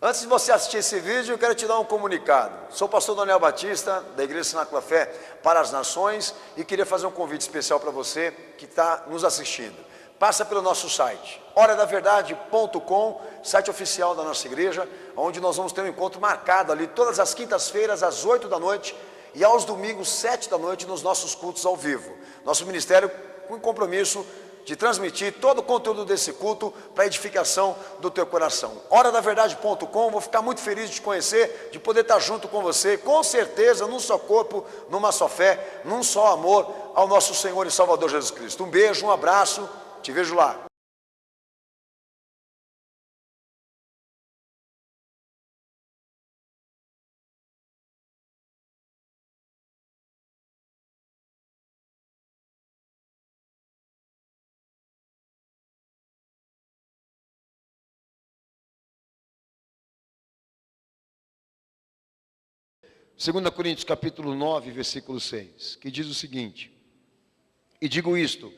Antes de você assistir esse vídeo, eu quero te dar um comunicado. Sou o pastor Daniel Batista, da Igreja Cenáculo Fé para as Nações, e queria fazer um convite especial para você que está nos assistindo. Passa pelo nosso site, horadaverdade.com, site oficial da nossa igreja, onde nós vamos ter um encontro marcado ali todas as quintas-feiras, às 8 da noite, e aos domingos, 7 da noite, nos nossos cultos ao vivo. Nosso ministério com compromisso de transmitir todo o conteúdo desse culto para a edificação do teu coração. Horadaverdade.com, vou ficar muito feliz de te conhecer, de poder estar junto com você, com certeza, num só corpo, numa só fé, num só amor ao nosso Senhor e Salvador Jesus Cristo. Um beijo, um abraço, te vejo lá. Segunda Coríntios capítulo 9, versículo 6, que diz o seguinte: e digo isto,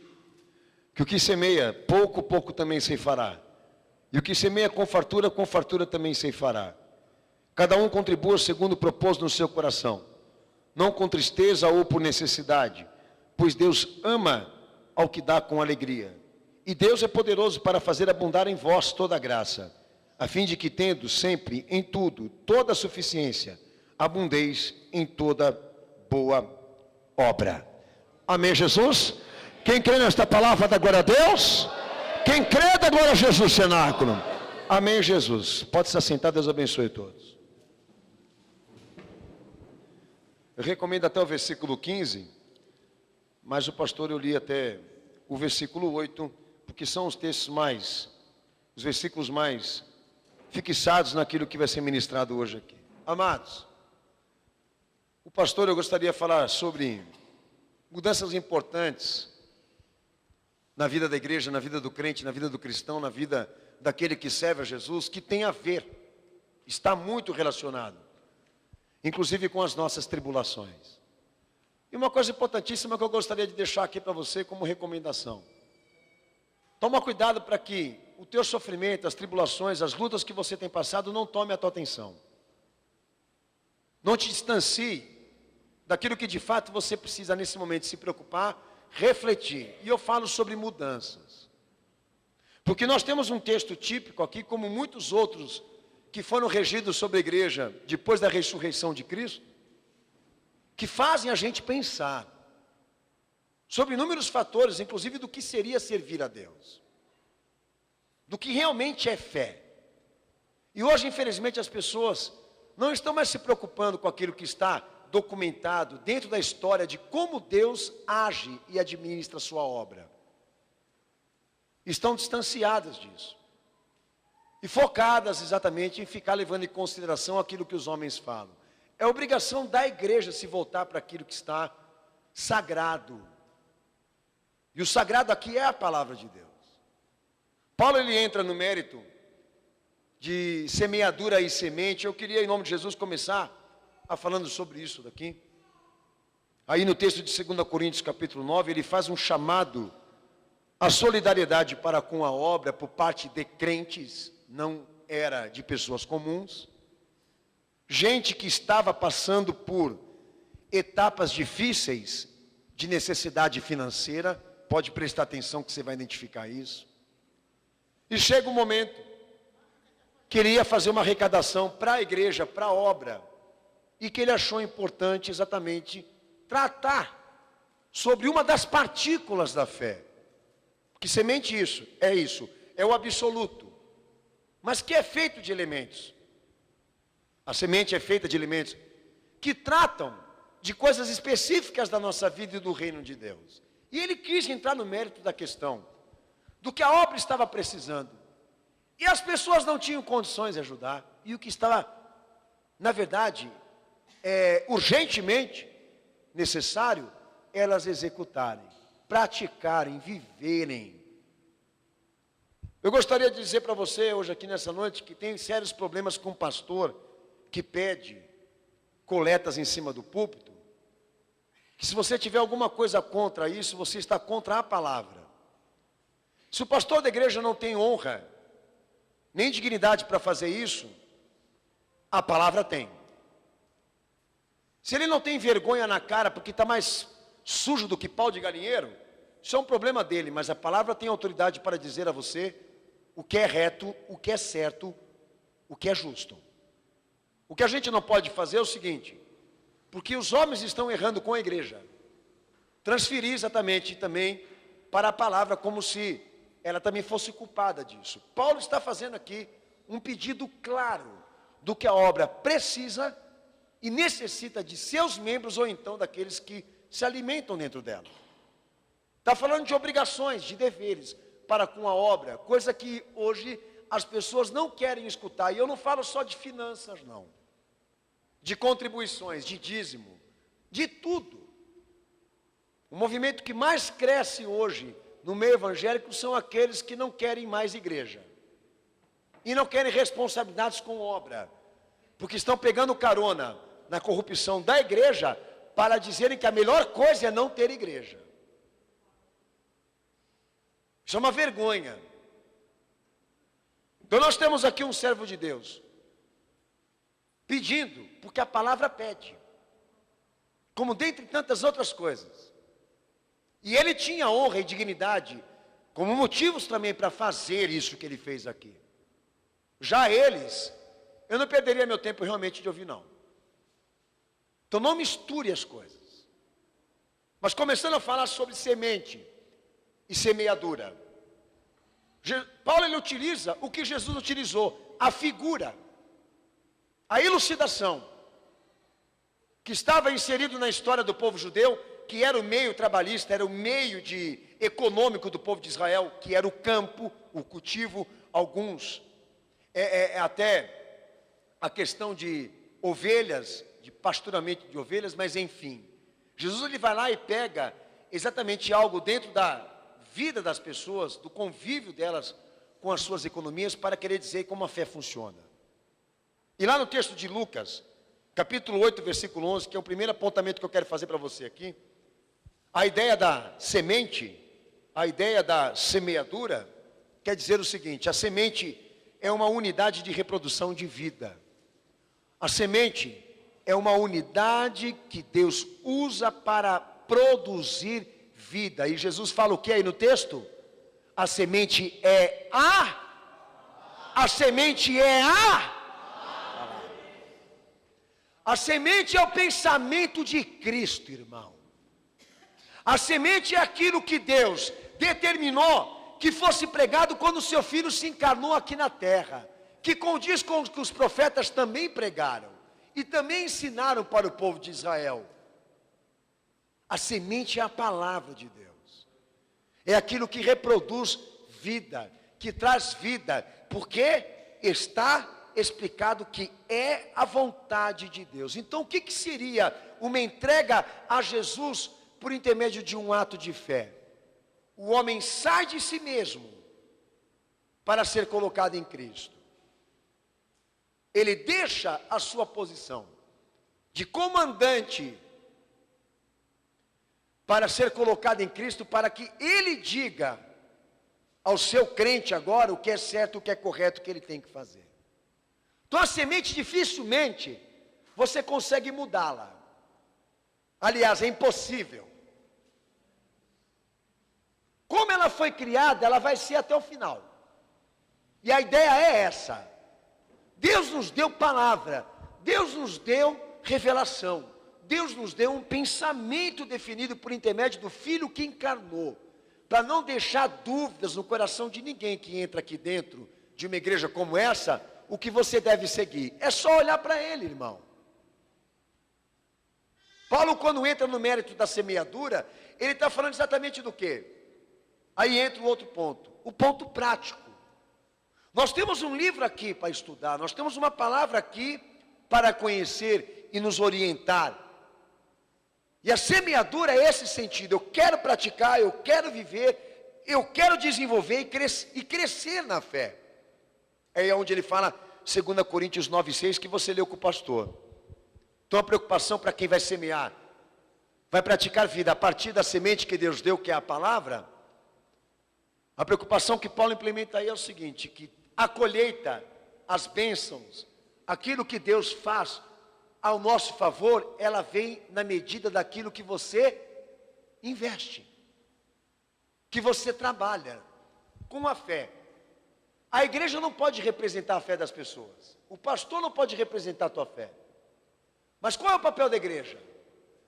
que o que semeia, pouco, pouco também ceifará, e o que semeia com fartura também ceifará. Cada um contribua segundo propôs no seu coração, não com tristeza ou por necessidade, pois Deus ama ao que dá com alegria. E Deus é poderoso para fazer abundar em vós toda a graça, a fim de que, tendo sempre em tudo toda a suficiência, abundeis em toda boa obra. Amém, Jesus? Quem crê nesta palavra, dá glória a Deus. Quem crê, dá glória a Jesus, cenáculo. Amém, Jesus. Pode se assentar, Deus abençoe todos. Eu recomendo até o versículo 15, mas o pastor eu li até o versículo 8, porque são os textos os versículos mais fixados naquilo que vai ser ministrado hoje aqui. Amados, o pastor, eu gostaria de falar sobre mudanças importantes na vida da igreja, na vida do crente, na vida do cristão, na vida daquele que serve a Jesus, que tem a ver, está muito relacionado, inclusive com as nossas tribulações. E uma coisa importantíssima que eu gostaria de deixar aqui para você como recomendação: toma cuidado para que o teu sofrimento, as tribulações, as lutas que você tem passado não tome a tua atenção. Não te distancie daquilo que de fato você precisa nesse momento se preocupar, refletir. E eu falo sobre mudanças. Porque nós temos um texto típico aqui, como muitos outros que foram regidos sobre a igreja depois da ressurreição de Cristo, que fazem a gente pensar sobre inúmeros fatores, inclusive do que seria servir a Deus, do que realmente é fé. E hoje, infelizmente, as pessoas não estão mais se preocupando com aquilo que está documentado dentro da história de como Deus age e administra a sua obra. Estão distanciadas disso e focadas exatamente em ficar levando em consideração aquilo que os homens falam. É obrigação da igreja se voltar para aquilo que está sagrado, e o sagrado aqui é a palavra de Deus. Paulo, ele entra no mérito de semeadura e semente. Eu queria, em nome de Jesus, começar falando sobre isso daqui. Aí no texto de 2 Coríntios capítulo 9, ele faz um chamado à solidariedade para com a obra por parte de crentes, não era de pessoas comuns, gente que estava passando por etapas difíceis de necessidade financeira. Pode prestar atenção que você vai identificar isso. E chega um momento que ele ia fazer uma arrecadação para a igreja, para a obra, e que ele achou importante exatamente tratar sobre uma das partículas da fé. Que semente isso, é o absoluto, mas que é feito de elementos. A semente é feita de elementos que tratam de coisas específicas da nossa vida e do reino de Deus. E ele quis entrar no mérito da questão, do que a obra estava precisando. E as pessoas não tinham condições de ajudar, e o que estava, na verdade, urgentemente necessário, elas executarem, praticarem, viverem. Eu gostaria de dizer para você hoje aqui nessa noite que tem sérios problemas com um pastor que pede coletas em cima do púlpito, que se você tiver alguma coisa contra isso, você está contra a palavra. Se o pastor da igreja não tem honra, nem dignidade para fazer isso, A palavra tem. Se ele não tem vergonha na cara porque está mais sujo do que pau de galinheiro, isso é um problema dele, mas a palavra tem autoridade para dizer a você o que é reto, o que é certo, o que é justo. O que a gente não pode fazer é o seguinte, porque os homens estão errando com a igreja, transferir exatamente também para a palavra como se ela também fosse culpada disso. Paulo está fazendo aqui um pedido claro do que a obra precisa e necessita de seus membros ou então daqueles que se alimentam dentro dela. Está falando de obrigações, de deveres para com a obra, coisa que hoje as pessoas não querem escutar. E eu não falo só de finanças, não. De contribuições, de dízimo, de tudo. O movimento que mais cresce hoje no meio evangélico são aqueles que não querem mais igreja. E não querem responsabilidades com obra. Porque estão pegando carona na corrupção da igreja para dizerem que a melhor coisa é não ter igreja. Isso é uma vergonha. Então nós temos aqui um servo de Deus pedindo, porque a palavra pede, como dentre tantas outras coisas. E ele tinha honra e dignidade como motivos também para fazer isso que ele fez aqui. Já eles, eu não perderia meu tempo realmente de ouvir, não. Então não misture as coisas. Mas começando a falar sobre semente e semeadura. Paulo ele utiliza o que Jesus utilizou, a figura, a elucidação, que estava inserido na história do povo judeu, que era o meio trabalhista, era o meio econômico do povo de Israel, que era o campo, o cultivo, alguns, até a questão de ovelhas, de pasturamento de ovelhas, mas enfim. Jesus ele vai lá e pega exatamente algo dentro da vida das pessoas, do convívio delas com as suas economias, para querer dizer como a fé funciona. E lá no texto de Lucas, capítulo 8, versículo 11, que é o primeiro apontamento que eu quero fazer para você aqui, a ideia da semente, a ideia da semeadura, quer dizer o seguinte: a semente é uma unidade de reprodução de vida. A semente é uma unidade que Deus usa para produzir vida. E Jesus fala o que aí no texto? A semente é a semente é a semente é o pensamento de Cristo, irmão. A semente é aquilo que Deus determinou que fosse pregado quando o seu filho se encarnou aqui na terra, que condiz com o que os profetas também pregaram e também ensinaram para o povo de Israel. A semente é a palavra de Deus, é aquilo que reproduz vida, que traz vida, porque está explicado que é a vontade de Deus. Então o que seria uma entrega a Jesus por intermédio de um ato de fé? O homem sai de si mesmo para ser colocado em Cristo. Ele deixa a sua posição de comandante para ser colocado em Cristo, para que ele diga ao seu crente agora o que é certo, o que é correto, o que ele tem que fazer. Então a semente dificilmente você consegue mudá-la. Aliás, é impossível. Como ela foi criada, ela vai ser até o final. E a ideia é essa. Deus nos deu palavra, Deus nos deu revelação, Deus nos deu um pensamento definido por intermédio do Filho que encarnou, para não deixar dúvidas no coração de ninguém que entra aqui dentro de uma igreja como essa, o que você deve seguir. É só olhar para ele, irmão. Paulo, quando entra no mérito da semeadura, ele está falando exatamente do quê? Aí entra o outro ponto, o ponto prático. Nós temos um livro aqui para estudar, nós temos uma palavra aqui para conhecer e nos orientar. E a semeadura é esse sentido: eu quero praticar, eu quero viver, eu quero desenvolver e crescer na fé. É onde ele fala, 2 Coríntios 9,6, que você leu com o pastor. Então a preocupação para quem vai semear, vai praticar vida a partir da semente que Deus deu, que é a palavra. A preocupação que Paulo implementa aí é o seguinte: que a colheita, as bênçãos, aquilo que Deus faz ao nosso favor, ela vem na medida daquilo que você investe, que você trabalha com a fé. A igreja não pode representar a fé das pessoas, o pastor não pode representar a tua fé. Mas qual é o papel da igreja?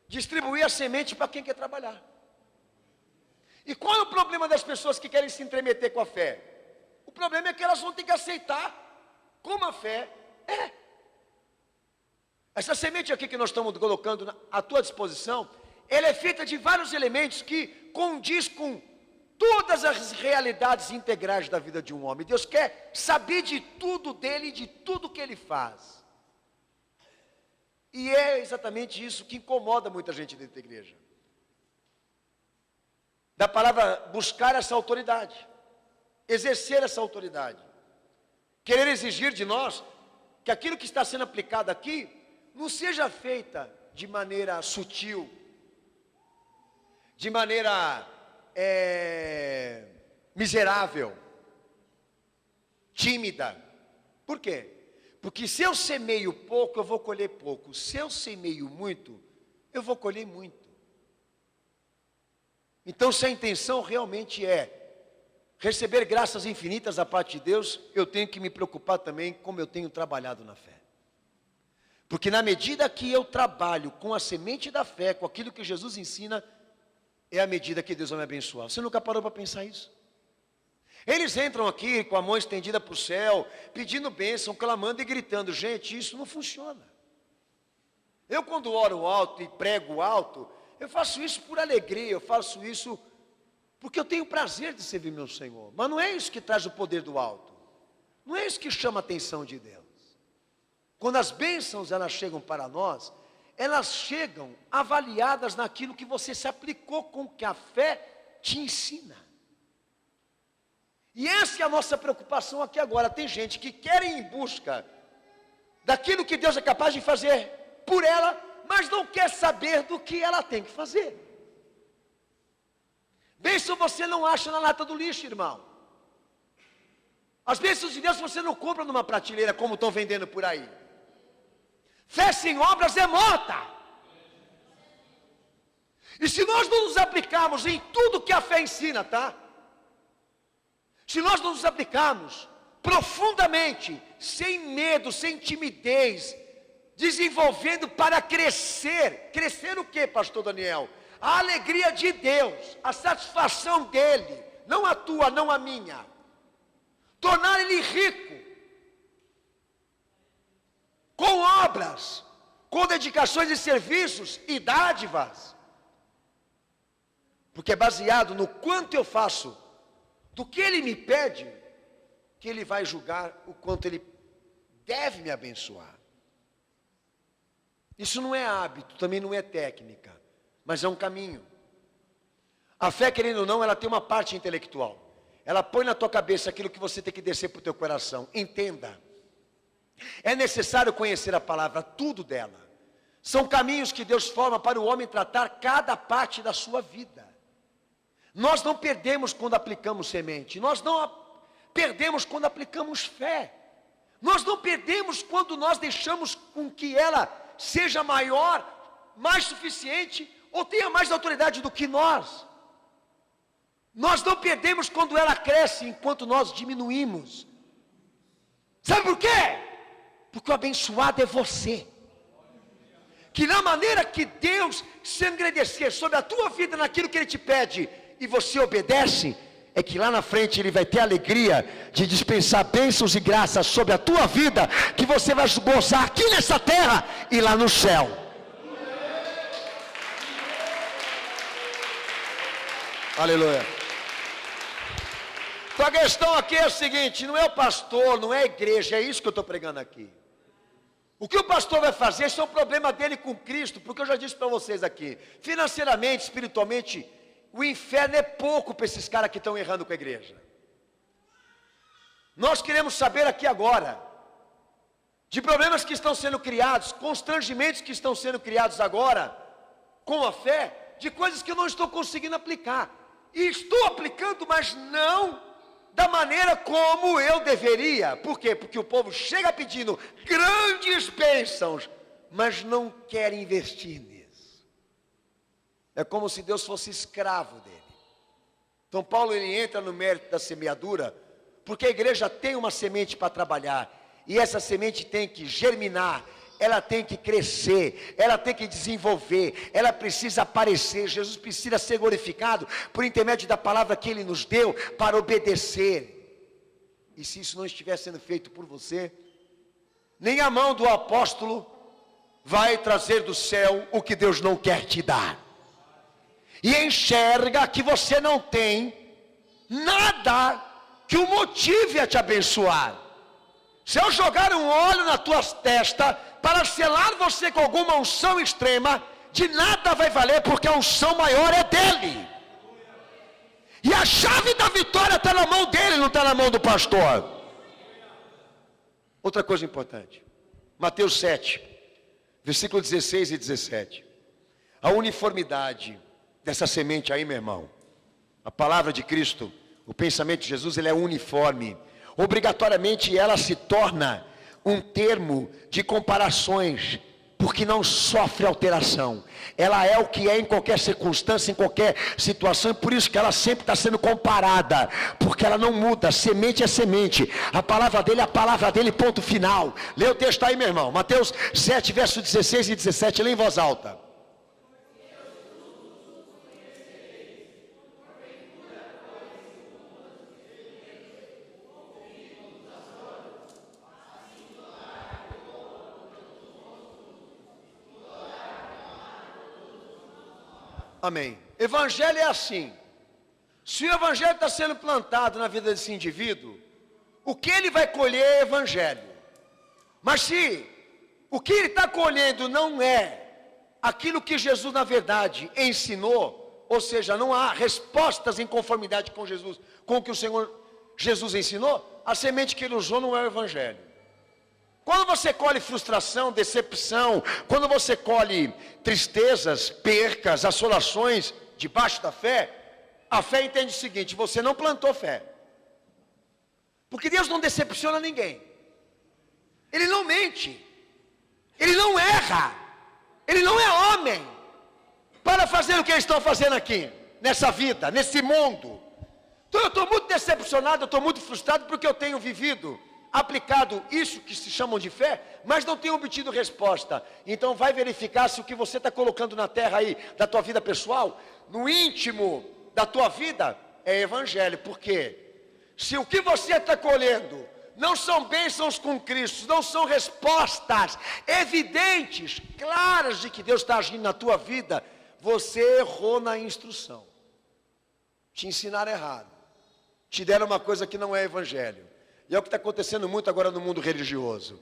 Distribuir a semente para quem quer trabalhar. E qual é o problema das pessoas que querem se intrometer com a fé? O problema é que elas vão ter que aceitar como a fé é. Essa semente aqui que nós estamos colocando à tua disposição, ela é feita de vários elementos que condiz com todas as realidades integrais da vida de um homem. Deus quer saber de tudo dele, de tudo que ele faz. E é exatamente isso que incomoda muita gente dentro da igreja. Da palavra buscar essa autoridade, exercer essa autoridade, querer exigir de nós que aquilo que está sendo aplicado aqui não seja feita de maneira sutil, de maneira miserável, tímida. Por quê? Porque se eu semeio pouco, eu vou colher pouco. Se eu semeio muito, eu vou colher muito. Então, se a intenção realmente é receber graças infinitas da parte de Deus, eu tenho que me preocupar também como eu tenho trabalhado na fé. Porque na medida que eu trabalho com a semente da fé, com aquilo que Jesus ensina, é a medida que Deus vai me abençoar. Você nunca parou para pensar isso? Eles entram aqui com a mão estendida para o céu, pedindo bênção, clamando e gritando. Gente, isso não funciona. Eu quando oro alto e prego alto, eu faço isso por alegria, eu faço isso porque eu tenho prazer de servir meu Senhor. Mas não é isso que traz o poder do alto. Não é isso que chama a atenção de Deus. Quando as bênçãos elas chegam para nós, elas chegam avaliadas naquilo que você se aplicou com o que a fé te ensina. E essa é a nossa preocupação aqui agora. Tem gente que quer ir em busca daquilo que Deus é capaz de fazer por ela, mas não quer saber do que ela tem que fazer. Bênção você não acha na lata do lixo, irmão. As bênçãos de Deus você não compra numa prateleira como estão vendendo por aí. Fé sem obras é morta. E se nós não nos aplicarmos em tudo que a fé ensina, tá? Se nós não nos aplicarmos profundamente, sem medo, sem timidez, desenvolvendo para crescer. Crescer o que, pastor Daniel? A alegria de Deus, a satisfação dele, não a tua, não a minha. Tornar ele rico, com obras, com dedicações e serviços e dádivas. Porque é baseado no quanto eu faço, do que ele me pede, que ele vai julgar o quanto ele deve me abençoar. Isso não é hábito, também não é técnica, mas é um caminho. A fé, querendo ou não, ela tem uma parte intelectual. Ela põe na tua cabeça aquilo que você tem que descer para o teu coração. Entenda. É necessário conhecer a palavra, tudo dela. São caminhos que Deus forma para o homem tratar cada parte da sua vida. Nós não perdemos quando aplicamos semente. Nós não perdemos quando aplicamos fé. Nós não perdemos quando nós deixamos com que ela seja maior, mais suficiente, ou tenha mais autoridade do que nós. Nós não perdemos quando ela cresce, enquanto nós diminuímos. Sabe por quê? Porque o abençoado é você. Que na maneira que Deus se engrandecer sobre a tua vida, naquilo que Ele te pede, e você obedece, é que lá na frente Ele vai ter a alegria de dispensar bênçãos e graças sobre a tua vida, que você vai gozar aqui nessa terra e lá no céu. Aleluia. Então a questão aqui é a seguinte: não é o pastor, não é a igreja, é isso que eu estou pregando aqui. O que o pastor vai fazer, esse é o problema dele com Cristo, porque eu já disse para vocês aqui, financeiramente, espiritualmente, o inferno é pouco para esses caras que estão errando com a igreja. Nós queremos saber aqui agora, de problemas que estão sendo criados, constrangimentos que estão sendo criados agora, com a fé, de coisas que eu não estou conseguindo aplicar. E estou aplicando, mas não da maneira como eu deveria. Por quê? Porque o povo chega pedindo grandes bênçãos, mas não quer investir nisso. É como se Deus fosse escravo dele. Então Paulo, ele entra no mérito da semeadura, porque a igreja tem uma semente para trabalhar, e essa semente tem que germinar, ela tem que crescer, ela tem que desenvolver, ela precisa aparecer. Jesus precisa ser glorificado por intermédio da palavra que ele nos deu para obedecer. E se isso não estiver sendo feito por você, nem a mão do apóstolo vai trazer do céu o que Deus não quer te dar. E enxerga que você não tem nada que o motive a te abençoar. Se eu jogar um óleo na tua testa para selar você com alguma unção extrema, de nada vai valer, porque a unção maior é dele. E a chave da vitória está na mão dele, não está na mão do pastor. Outra coisa importante, Mateus 7, versículo 16 e 17. A uniformidade dessa semente aí, meu irmão. A palavra de Cristo, o pensamento de Jesus, ele é uniforme. Obrigatoriamente ela se torna um termo de comparações, porque não sofre alteração. Ela é o que é em qualquer circunstância, em qualquer situação, e por isso que ela sempre está sendo comparada, porque ela não muda. Semente é semente, a palavra dele é a palavra dele, ponto final. Lê o texto aí, meu irmão, Mateus 7, verso 16 e 17, lê em voz alta. Amém. Evangelho é assim. Se o evangelho está sendo plantado na vida desse indivíduo, o que ele vai colher é evangelho. Mas se o que ele está colhendo não é aquilo que Jesus na verdade ensinou, ou seja, não há respostas em conformidade com Jesus, com o que o Senhor Jesus ensinou, a semente que ele usou não é o evangelho. Quando você colhe frustração, decepção, quando você colhe tristezas, percas, assolações debaixo da fé, a fé entende o seguinte: você não plantou fé. Porque Deus não decepciona ninguém. Ele não mente. Ele não erra. Ele não é homem para fazer o que eles estão fazendo aqui, nessa vida, nesse mundo. Então eu estou muito decepcionado, eu estou muito frustrado, porque eu tenho vivido, aplicado isso que se chamam de fé, mas não tenho obtido resposta. Então vai verificar se o que você está colocando na terra aí, da tua vida pessoal, no íntimo da tua vida, é evangelho. Por quê? Se o que você está colhendo não são bênçãos com Cristo, não são respostas evidentes, claras de que Deus está agindo na tua vida, você errou na instrução. Te ensinaram errado. Te deram uma coisa que não é evangelho. E é o que está acontecendo muito agora no mundo religioso.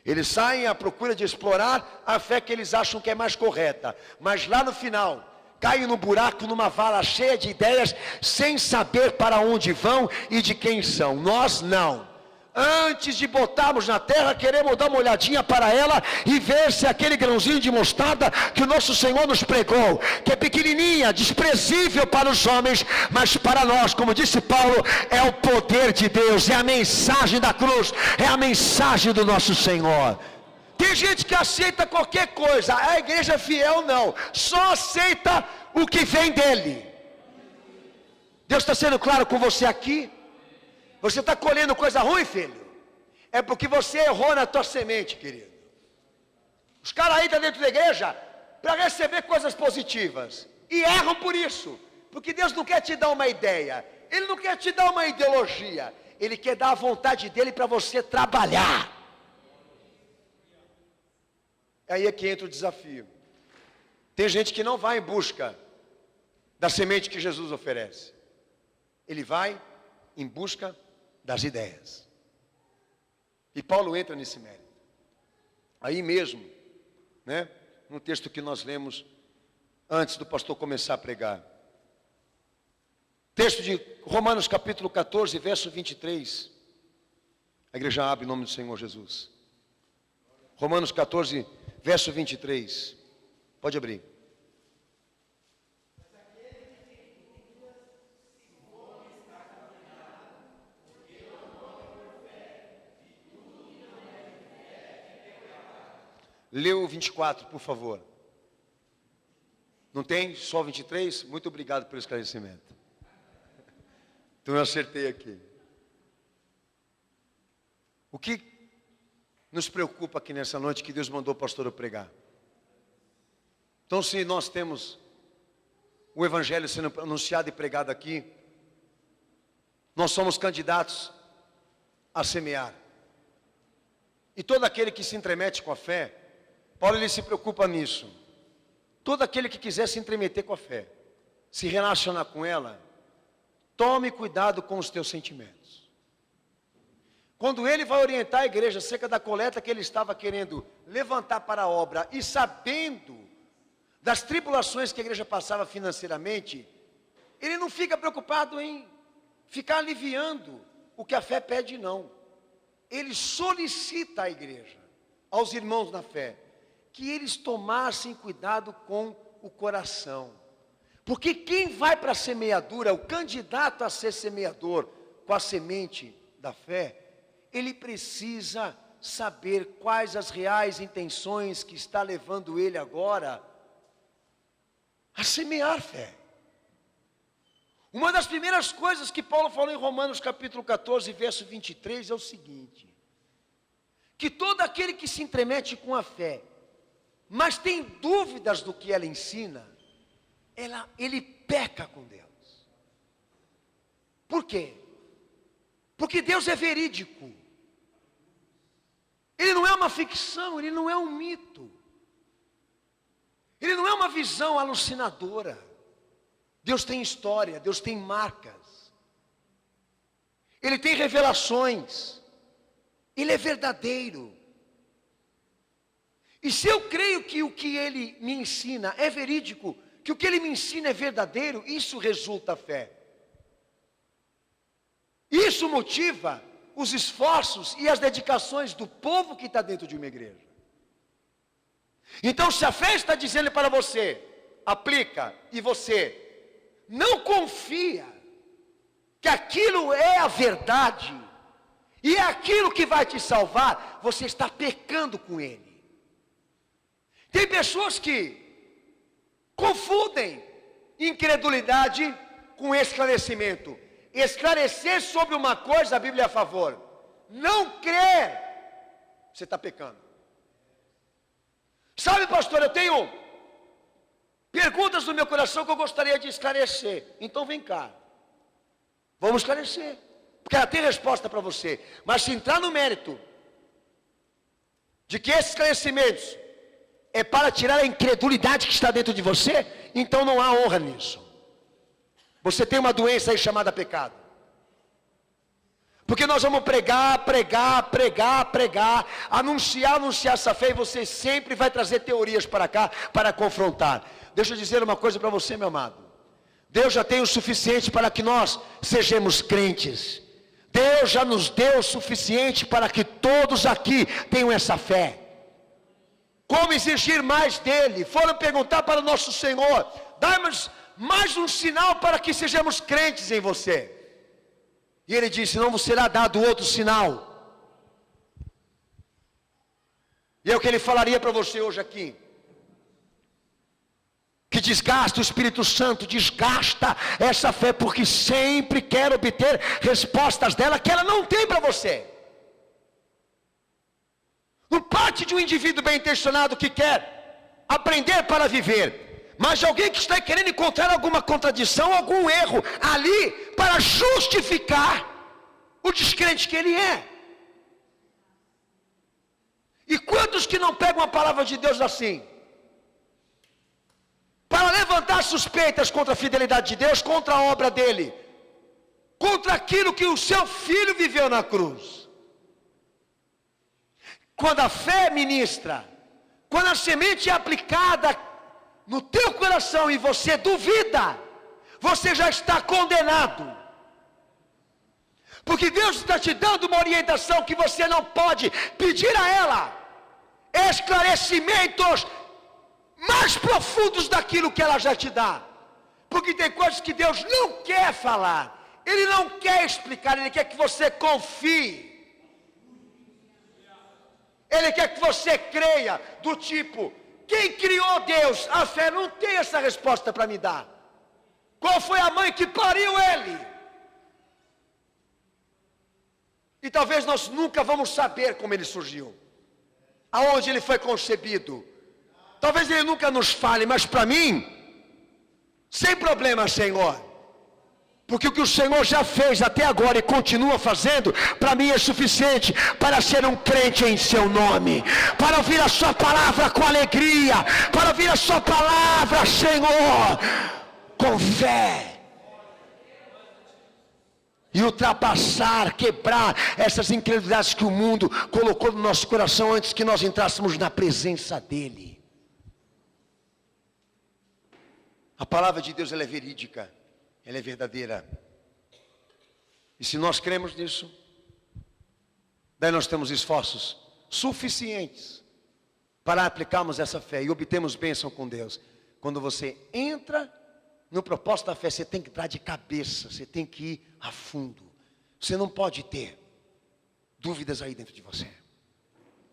Eles saem à procura de explorar a fé que eles acham que é mais correta. Mas lá no final, caem no buraco, numa vala cheia de ideias, sem saber para onde vão e de quem são. Nós não. Antes de botarmos na terra, queremos dar uma olhadinha para ela e ver se aquele grãozinho de mostarda que o nosso Senhor nos pregou, que é pequenininha, desprezível para os homens, mas para nós, como disse Paulo, é o poder de Deus, é a mensagem da cruz, é a mensagem do nosso Senhor. Tem gente que aceita qualquer coisa, a igreja fiel não, só aceita o que vem dele. Deus está sendo claro com você aqui? Você está colhendo coisa ruim, filho? É porque você errou na tua semente, querido. Os caras aí estão dentro da igreja para receber coisas positivas. E erram por isso. Porque Deus não quer te dar uma ideia. Ele não quer te dar uma ideologia. Ele quer dar a vontade dele para você trabalhar. Aí é que entra o desafio. Tem gente que não vai em busca da semente que Jesus oferece. Ele vai em busca das ideias. E Paulo entra nesse mérito. Aí mesmo, né, no texto que nós lemos antes do pastor começar a pregar. Texto de Romanos capítulo 14, verso 23. A igreja abre em nome do Senhor Jesus. Romanos 14, verso 23. Pode abrir. Lê o 24, por favor. Não tem? Só o 23? Muito obrigado pelo esclarecimento. Então eu acertei aqui. O que nos preocupa aqui nessa noite que Deus mandou o pastor eu pregar? Então, se nós temos o evangelho sendo anunciado e pregado aqui, nós somos candidatos a semear. E todo aquele que se entremete com a fé, Paulo ele se preocupa nisso. Todo aquele que quiser se entremeter com a fé, se relacionar com ela, tome cuidado com os teus sentimentos. Quando ele vai orientar a igreja acerca da coleta que ele estava querendo levantar para a obra, e sabendo das tribulações que a igreja passava financeiramente, ele não fica preocupado em ficar aliviando o que a fé pede, não. Ele solicita à igreja, aos irmãos na fé, que eles tomassem cuidado com o coração. Porque quem vai para a semeadura, o candidato a ser semeador com a semente da fé, ele precisa saber quais as reais intenções que está levando ele agora a semear fé. Uma das primeiras coisas que Paulo falou em Romanos capítulo 14, verso 23 é o seguinte: que todo aquele que se entremete com a fé, mas tem dúvidas do que ela ensina, ele peca com Deus. Por quê? Porque Deus é verídico. Ele não é uma ficção, ele não é um mito. Ele não é uma visão alucinadora. Deus tem história, Deus tem marcas. Ele tem revelações. Ele é verdadeiro. E se eu creio que o que ele me ensina é verídico, que o que ele me ensina é verdadeiro, isso resulta fé. Isso motiva os esforços e as dedicações do povo que está dentro de uma igreja. Então, se a fé está dizendo para você, aplica, e você não confia que aquilo é a verdade, e é aquilo que vai te salvar, você está pecando com ele. Tem pessoas que confundem incredulidade com esclarecimento. Esclarecer sobre uma coisa, a Bíblia é a favor. Não crer, você está pecando. Sabe, pastor, eu tenho perguntas no meu coração que eu gostaria de esclarecer. Então vem cá, vamos esclarecer, porque ela tem resposta para você. Mas se entrar no mérito de que esses esclarecimentos é para tirar a incredulidade que está dentro de você, então não há honra nisso. Você tem uma doença aí chamada pecado. Porque nós vamos pregar, anunciar essa fé, e você sempre vai trazer teorias para cá, para confrontar. Deixa eu dizer uma coisa para você, meu amado. Deus já tem o suficiente para que nós sejamos crentes. Deus já nos deu o suficiente para que todos aqui tenham essa fé. Como exigir mais dele? Foram perguntar para o nosso Senhor: dá-nos mais um sinal para que sejamos crentes em você. E ele disse: não vos será dado outro sinal. E é o que ele falaria para você hoje aqui. Que desgasta o Espírito Santo, desgasta essa fé, porque sempre quer obter respostas dela que ela não tem para você. Não parte de um indivíduo bem intencionado que quer aprender para viver, mas de alguém que está querendo encontrar alguma contradição, algum erro ali, para justificar o descrente que ele é. E quantos que não pegam a palavra de Deus assim, para levantar suspeitas contra a fidelidade de Deus, contra a obra dele, contra aquilo que o seu filho viveu na cruz? Quando a fé ministra, quando a semente é aplicada no teu coração e você duvida, você já está condenado. Porque Deus está te dando uma orientação que você não pode pedir a ela esclarecimentos mais profundos daquilo que ela já te dá. Porque tem coisas que Deus não quer falar, Ele não quer explicar, Ele quer que você confie. Ele quer que você creia do tipo: quem criou Deus? A fé não tem essa resposta para me dar. Qual foi a mãe que pariu ele? E talvez nós nunca vamos saber como ele surgiu, aonde ele foi concebido. Talvez ele nunca nos fale, mas para mim, sem problema, Senhor, porque o que o Senhor já fez até agora e continua fazendo, para mim é suficiente para ser um crente em seu nome, para ouvir a sua palavra com alegria, para ouvir a sua palavra, Senhor, com fé, e ultrapassar, quebrar essas incredulidades que o mundo colocou no nosso coração antes que nós entrássemos na presença dEle. A palavra de Deus, ela é verídica, ela é verdadeira. E se nós cremos nisso, daí nós temos esforços suficientes para aplicarmos essa fé e obtermos bênção com Deus. Quando você entra no propósito da fé, você tem que entrar de cabeça, você tem que ir a fundo. Você não pode ter dúvidas aí dentro de você.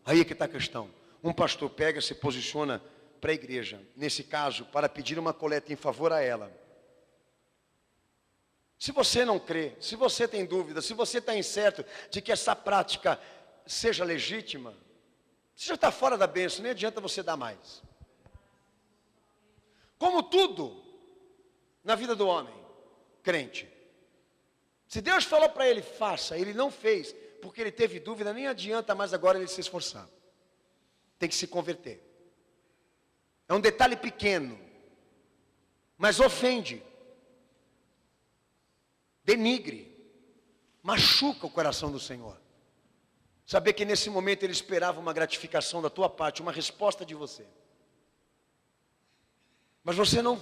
Aí é que está a questão. Um pastor pega, se posiciona para a igreja, nesse caso, para pedir uma coleta em favor a ela. Se você não crê, se você tem dúvida, se você está incerto de que essa prática seja legítima, você já está fora da bênção, nem adianta você dar mais. Como tudo na vida do homem crente, se Deus falou para ele, faça, ele não fez, porque ele teve dúvida, nem adianta mais agora ele se esforçar. Tem que se converter. É um detalhe pequeno, mas ofende, denigre, machuca o coração do Senhor. Saber que nesse momento ele esperava uma gratificação da tua parte, uma resposta de você. Mas você não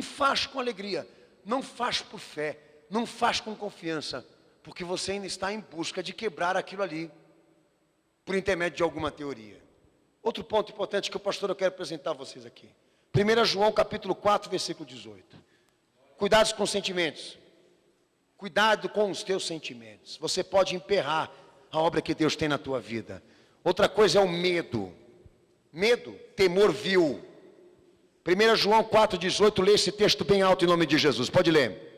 faz com alegria, não faz por fé, não faz com confiança, porque você ainda está em busca de quebrar aquilo ali, por intermédio de alguma teoria. Outro ponto importante que o pastor eu quero apresentar a vocês aqui. 1 João capítulo 4, versículo 18. Cuidados com os sentimentos. Cuidado com os teus sentimentos. Você pode emperrar a obra que Deus tem na tua vida. Outra coisa é o medo. Medo, temor vil. 1 João 4, 18, lê esse texto bem alto em nome de Jesus. Pode ler.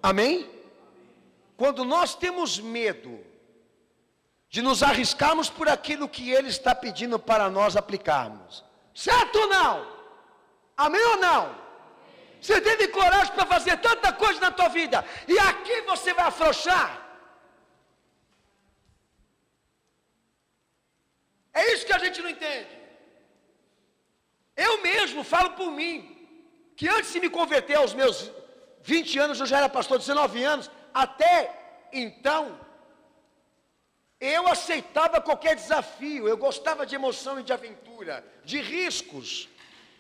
Amém? Quando nós temos medo de nos arriscarmos por aquilo que Ele está pedindo para nós aplicarmos, certo ou não? Amém ou não? Você teve coragem para fazer tanta coisa na tua vida, e aqui você vai afrouxar? É isso que a gente não entende. Eu mesmo falo por mim, que antes de me converter aos meus 20 anos, eu já era pastor, 19 anos, até então, eu aceitava qualquer desafio, eu gostava de emoção e de aventura, de riscos,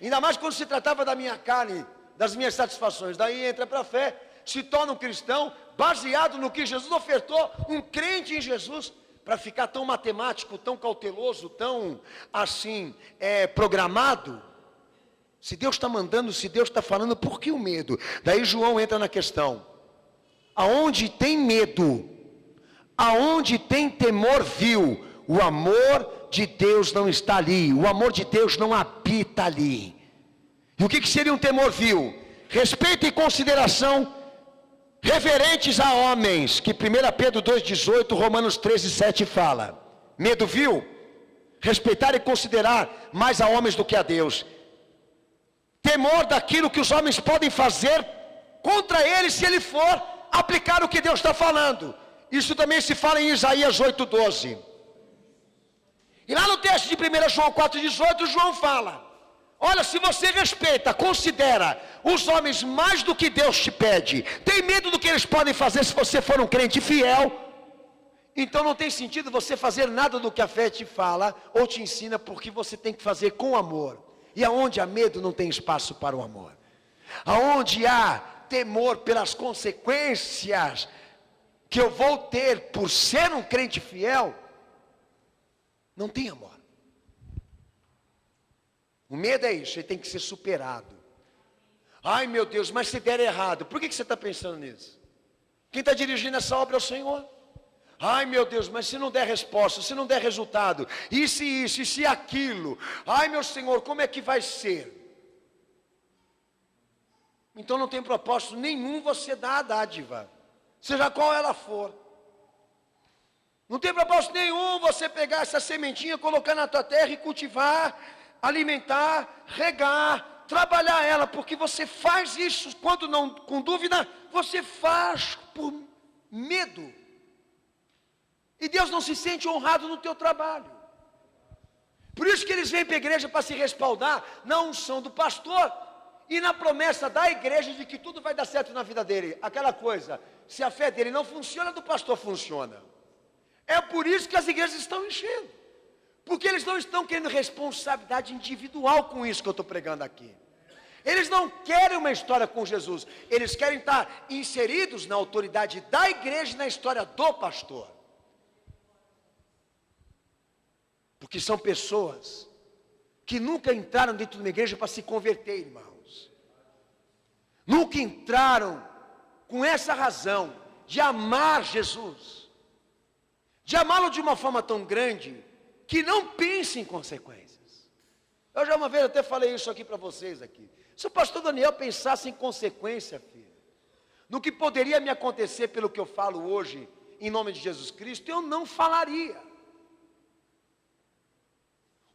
ainda mais quando se tratava da minha carne, das minhas satisfações. Daí entra para a fé, se torna um cristão, baseado no que Jesus ofertou, um crente em Jesus, para ficar tão matemático, tão cauteloso, tão assim, programado. Se Deus está mandando, se Deus está falando, por que o medo? Daí João entra na questão. Aonde tem medo, aonde tem temor vil, o amor de Deus não está ali, o amor de Deus não habita ali. E o que seria um temor vil? Respeito e consideração reverentes a homens, que 1 Pedro 2,18, Romanos 13,7 fala. Medo vil? Respeitar e considerar mais a homens do que a Deus. Temor daquilo que os homens podem fazer contra ele, se ele for aplicar o que Deus está falando. Isso também se fala em Isaías 8,12. E lá no texto de 1 João 4,18, João fala: olha, se você respeita, considera os homens mais do que Deus te pede, tem medo do que eles podem fazer se você for um crente fiel, então não tem sentido você fazer nada do que a fé te fala ou te ensina, porque você tem que fazer com amor. E aonde há medo não tem espaço para o amor. Aonde há temor pelas consequências que eu vou ter por ser um crente fiel, não tem amor. O medo é isso, ele tem que ser superado. Ai meu Deus, mas se der errado, por que você está pensando nisso? Quem está dirigindo essa obra é o Senhor. Ai meu Deus, mas se não der resposta, se não der resultado, e se isso, e se aquilo, ai meu Senhor, como é que vai ser? Então não tem propósito nenhum você dar a dádiva, seja qual ela for. Não tem propósito nenhum você pegar essa sementinha, colocar na tua terra e cultivar, alimentar, regar, trabalhar ela, porque você faz isso, quando não, com dúvida, você faz por medo. E Deus não se sente honrado no teu trabalho. Por isso que eles vêm para a igreja para se respaldar na unção do pastor e na promessa da igreja de que tudo vai dar certo na vida dele. Aquela coisa, se a fé dele não funciona, do pastor funciona. É por isso que as igrejas estão enchendo. Porque eles não estão querendo responsabilidade individual com isso que eu estou pregando aqui. Eles não querem uma história com Jesus. Eles querem estar inseridos na autoridade da igreja e na história do pastor. Porque são pessoas que nunca entraram dentro de uma igreja para se converter, irmãos. Nunca entraram com essa razão de amar Jesus. De amá-lo de uma forma tão grande que não pense em consequências. Eu já uma vez até falei isso aqui para vocês aqui. Se o pastor Daniel pensasse em consequência, filho, no que poderia me acontecer pelo que eu falo hoje, em nome de Jesus Cristo, eu não falaria.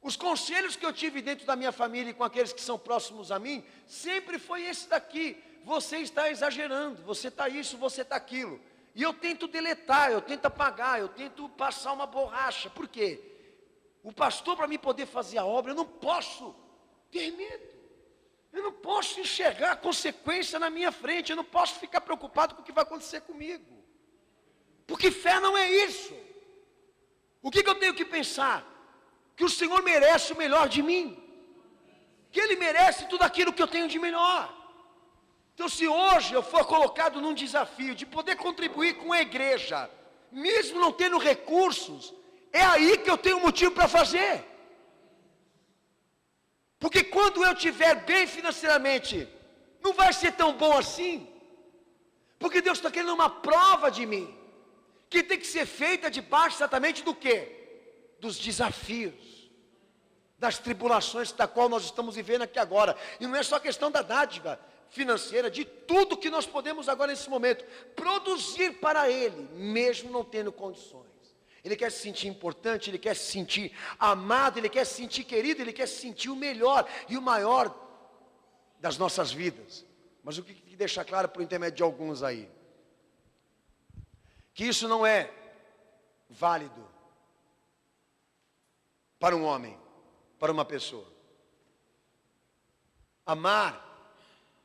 Os conselhos que eu tive dentro da minha família e com aqueles que são próximos a mim, sempre foi esse daqui: você está exagerando, você está isso, você está aquilo. E eu tento deletar, eu tento apagar, eu tento passar uma borracha. Por quê? O pastor, para mim poder fazer a obra, eu não posso ter medo. Eu não posso enxergar a consequência na minha frente, eu não posso ficar preocupado com o que vai acontecer comigo. Porque fé não é isso. O que eu tenho que pensar? Que o Senhor merece o melhor de mim, que Ele merece tudo aquilo que eu tenho de melhor. Então, se hoje eu for colocado num desafio de poder contribuir com a igreja, mesmo não tendo recursos, é aí que eu tenho motivo para fazer. Porque quando eu estiver bem financeiramente, não vai ser tão bom assim, porque Deus está querendo uma prova de mim, que tem que ser feita debaixo exatamente do quê? Dos desafios, das tribulações da qual nós estamos vivendo aqui agora. E não é só questão da dádiva financeira, de tudo que nós podemos agora nesse momento produzir para Ele, mesmo não tendo condições. Ele quer se sentir importante, Ele quer se sentir amado, Ele quer se sentir querido, Ele quer se sentir o melhor e o maior das nossas vidas. Mas o que deixa claro por intermédio de alguns aí? Que isso não é válido para um homem, para uma pessoa. Amar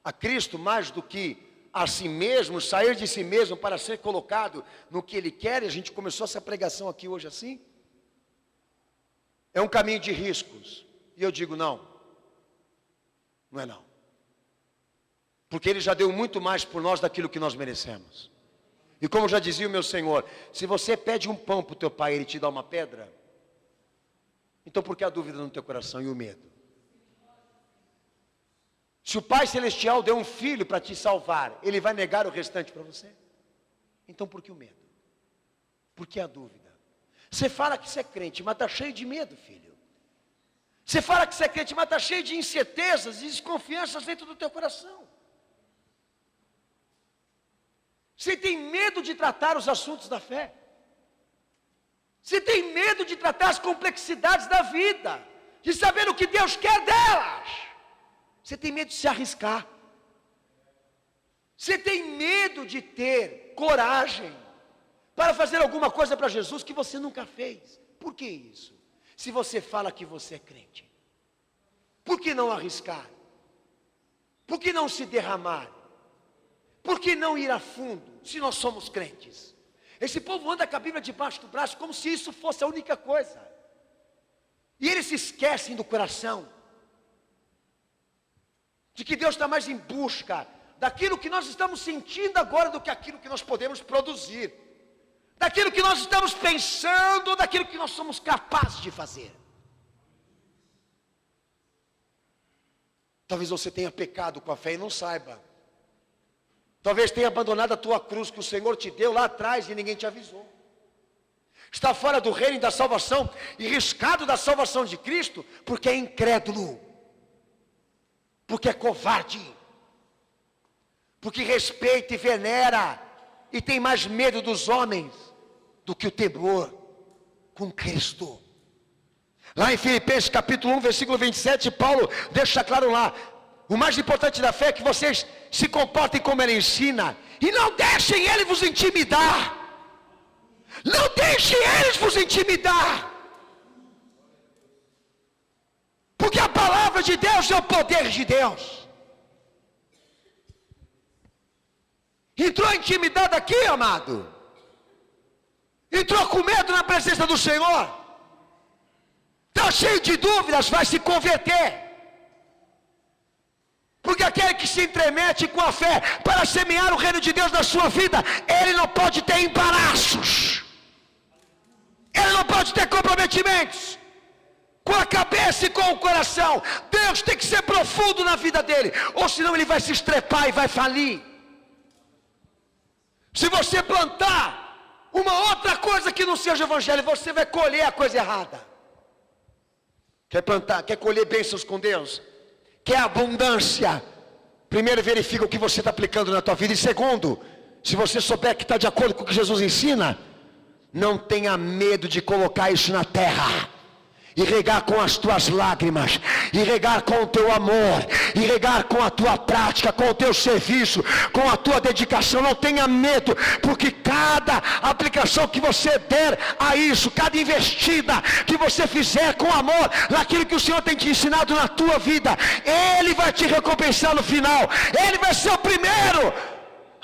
a Cristo mais do que a si mesmo, sair de si mesmo para ser colocado no que Ele quer, e a gente começou essa pregação aqui hoje assim, é um caminho de riscos. E eu digo não, não é não. Porque Ele já deu muito mais por nós daquilo que nós merecemos. E como já dizia o meu Senhor, se você pede um pão para o teu pai e Ele te dá uma pedra, então por que a dúvida no teu coração e o medo? Se o Pai Celestial deu um filho para te salvar, Ele vai negar o restante para você? Então por que o medo? Por que a dúvida? Você fala que você é crente, mas está cheio de medo, filho. Você fala que você é crente, mas está cheio de incertezas e desconfianças dentro do teu coração. Você tem medo de tratar os assuntos da fé. Você tem medo de tratar as complexidades da vida, de saber o que Deus quer delas. Você tem medo de se arriscar. Você tem medo de ter coragem para fazer alguma coisa para Jesus que você nunca fez. Por que isso? Se você fala que você é crente, por que não arriscar? Por que não se derramar? Por que não ir a fundo, se nós somos crentes? Esse povo anda com a Bíblia debaixo do braço, como se isso fosse a única coisa. E eles se esquecem do coração, de que Deus está mais em busca daquilo que nós estamos sentindo agora do que aquilo que nós podemos produzir, daquilo que nós estamos pensando, daquilo que nós somos capazes de fazer. Talvez você tenha pecado com a fé e não saiba. Talvez tenha abandonado a tua cruz que o Senhor te deu lá atrás e ninguém te avisou. Está fora do reino da salvação e riscado da salvação de Cristo porque é incrédulo, porque é covarde, porque respeita e venera e tem mais medo dos homens do que o temor com Cristo. Lá em Filipenses capítulo 1, versículo 27, Paulo deixa claro lá: o mais importante da fé é que vocês se comportem como ele ensina, e não deixem ele vos intimidar. Não deixem eles vos intimidar. Porque a palavra de Deus é o poder de Deus. Entrou intimidado aqui, amado? Entrou com medo na presença do Senhor? Está cheio de dúvidas, vai se converter. Porque aquele que se entremete com a fé para semear o reino de Deus na sua vida, ele não pode ter embaraços. Ele não pode ter comprometimentos com a cabeça e com o coração. Deus tem que ser profundo na vida dele, ou senão ele vai se estrepar e vai falir. Se você plantar uma outra coisa que não seja evangelho, você vai colher a coisa errada. Quer plantar, quer colher bênçãos com Deus? Quer abundância? Primeiro verifica o que você está aplicando na tua vida. E segundo, se você souber que está de acordo com o que Jesus ensina, não tenha medo de colocar isso na terra, e regar com as tuas lágrimas, e regar com o teu amor, e regar com a tua prática, com o teu serviço, com a tua dedicação. Não tenha medo, porque cada aplicação que você der a isso, cada investida que você fizer com amor naquilo que o Senhor tem te ensinado na tua vida, Ele vai te recompensar no final. Ele vai ser o primeiro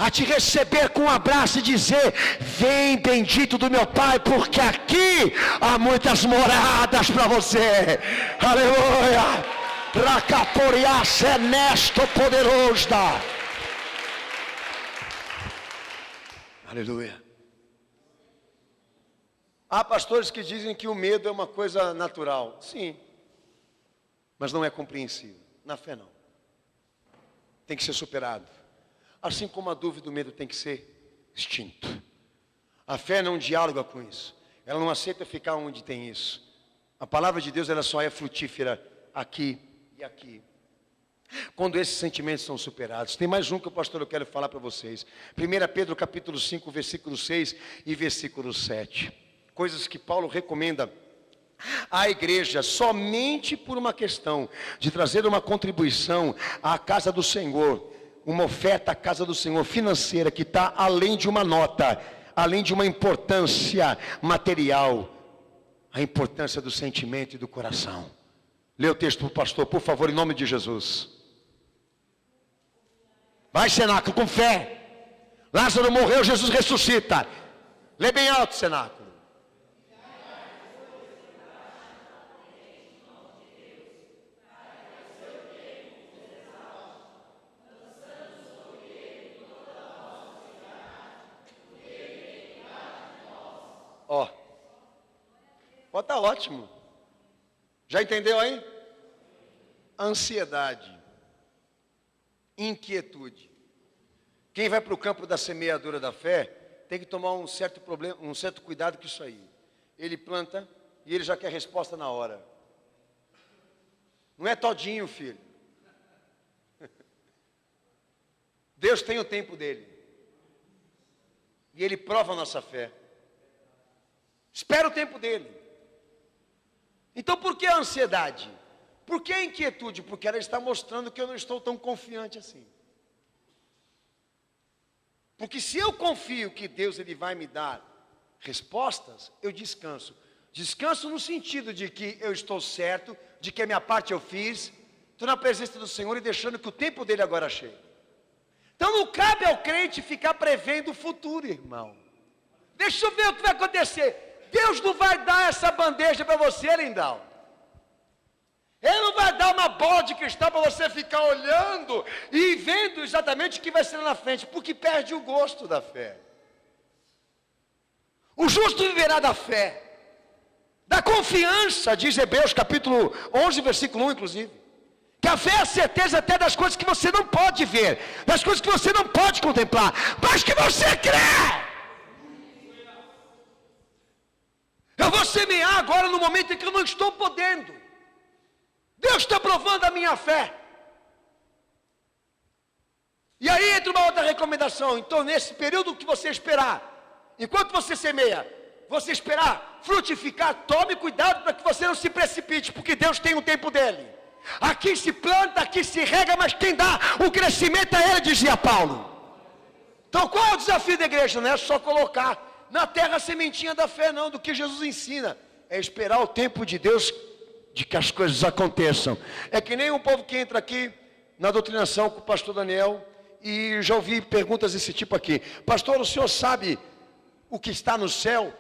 a te receber com um abraço e dizer: vem, bendito do meu Pai, porque aqui há muitas moradas para você. Aleluia. Racaporiace é nesto poderoso. Aleluia. Há pastores que dizem que o medo é uma coisa natural. Sim, mas não é compreensível. Na fé não. Tem que ser superado. Assim como a dúvida e o medo tem que ser extinto. A fé não dialoga com isso. Ela não aceita ficar onde tem isso. A palavra de Deus, ela só é frutífera aqui e aqui, quando esses sentimentos são superados. Tem mais um que o pastor eu quero falar para vocês. 1 Pedro capítulo 5, versículo 6 e versículo 7. Coisas que Paulo recomenda à igreja somente por uma questão de trazer uma contribuição à casa do Senhor. Uma oferta à casa do Senhor financeira que está além de uma nota, além de uma importância material, a importância do sentimento e do coração. Lê o texto para o pastor, por favor, em nome de Jesus. Vai, cenáculo, com fé. Lázaro morreu, Jesus ressuscita. Lê bem alto, cenáculo. Ó, pode estar ótimo. Já entendeu aí? Ansiedade, inquietude. Quem vai para o campo da semeadura da fé tem que tomar um certo cuidado com isso aí. Ele planta e ele já quer resposta na hora. Não é todinho, filho. Deus tem o tempo dele. E ele prova a nossa fé. Espera o tempo dele. Então por que a ansiedade? Por que a inquietude? Porque ela está mostrando que eu não estou tão confiante assim. Porque se eu confio que Deus ele vai me dar respostas, eu descanso. Descanso no sentido de que eu estou certo, de que a minha parte eu fiz, estou na presença do Senhor e deixando que o tempo dele agora chegue. Então não cabe ao crente ficar prevendo o futuro, irmão. Deixa eu ver o que vai acontecer. Deus não vai dar essa bandeja para você, lindão. Ele não vai dar uma bola de cristal para você ficar olhando e vendo exatamente o que vai ser lá na frente, porque perde o gosto da fé. O justo viverá da fé, da confiança, diz Hebreus capítulo 11, versículo 1, inclusive. Que a fé é a certeza até das coisas que você não pode ver, das coisas que você não pode contemplar, mas que você crê. Eu vou semear agora no momento em que eu não estou podendo. Deus está provando a minha fé. E aí entra uma outra recomendação. Então, nesse período que você esperar, enquanto você semeia, você esperar frutificar, tome cuidado para que você não se precipite, porque Deus tem um tempo dele. Aqui se planta, aqui se rega, mas quem dá o crescimento é Ele, dizia Paulo. Então qual é o desafio da igreja? Não é só colocar na terra a sementinha da fé, não, do que Jesus ensina. É esperar o tempo de Deus, de que as coisas aconteçam. É que nem um povo que entra aqui na doutrinação com o pastor Daniel, e já ouvi perguntas desse tipo aqui. Pastor, o senhor sabe o que está no céu,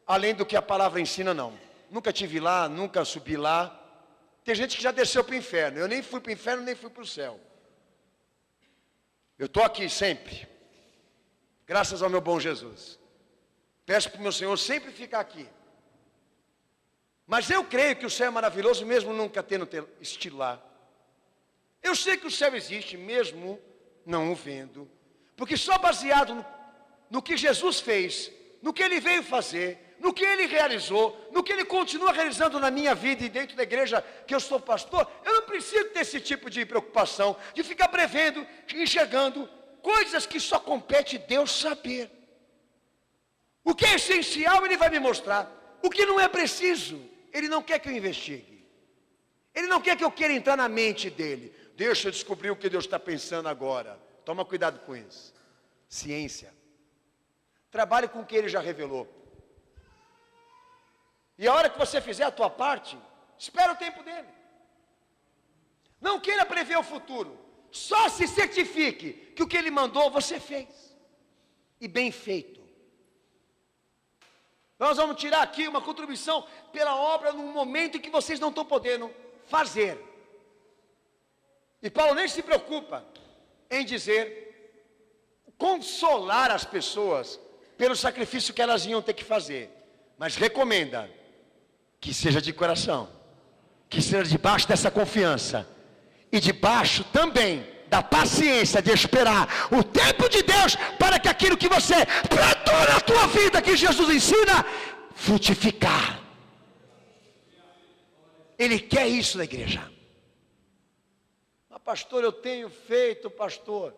além do que a palavra ensina? Não. Nunca tive lá, nunca subi lá. Tem gente que já desceu para o inferno. Eu nem fui para o inferno, nem fui para o céu. Eu estou aqui sempre. Graças ao meu bom Jesus. Peço para o meu Senhor sempre ficar aqui. Mas eu creio que o céu é maravilhoso, mesmo nunca tendo estido lá. Eu sei que o céu existe, mesmo não o vendo. Porque só baseado no que Jesus fez, no que Ele veio fazer, no que Ele realizou, no que Ele continua realizando na minha vida e dentro da igreja que eu sou pastor, eu não preciso ter esse tipo de preocupação, de ficar prevendo, enxergando coisas que só compete Deus saber. O que é essencial Ele vai me mostrar. O que não é preciso, Ele não quer que eu investigue. Ele não quer que eu queira entrar na mente dele. Deixa eu descobrir o que Deus está pensando agora. Toma cuidado com isso. Ciência. Trabalhe com o que Ele já revelou. E a hora que você fizer a tua parte, espera o tempo dele. Não queira prever o futuro. Só se certifique que o que Ele mandou você fez. E bem feito. Nós vamos tirar aqui uma contribuição pela obra num momento em que vocês não estão podendo fazer. E Paulo nem se preocupa em dizer, consolar as pessoas pelo sacrifício que elas iam ter que fazer. Mas recomenda que seja de coração, que seja debaixo dessa confiança, e debaixo também da paciência de esperar o tempo de Deus, para que aquilo que você plantou na tua vida, que Jesus ensina, frutificar. Ele quer isso na igreja. Mas pastor, eu tenho feito, pastor,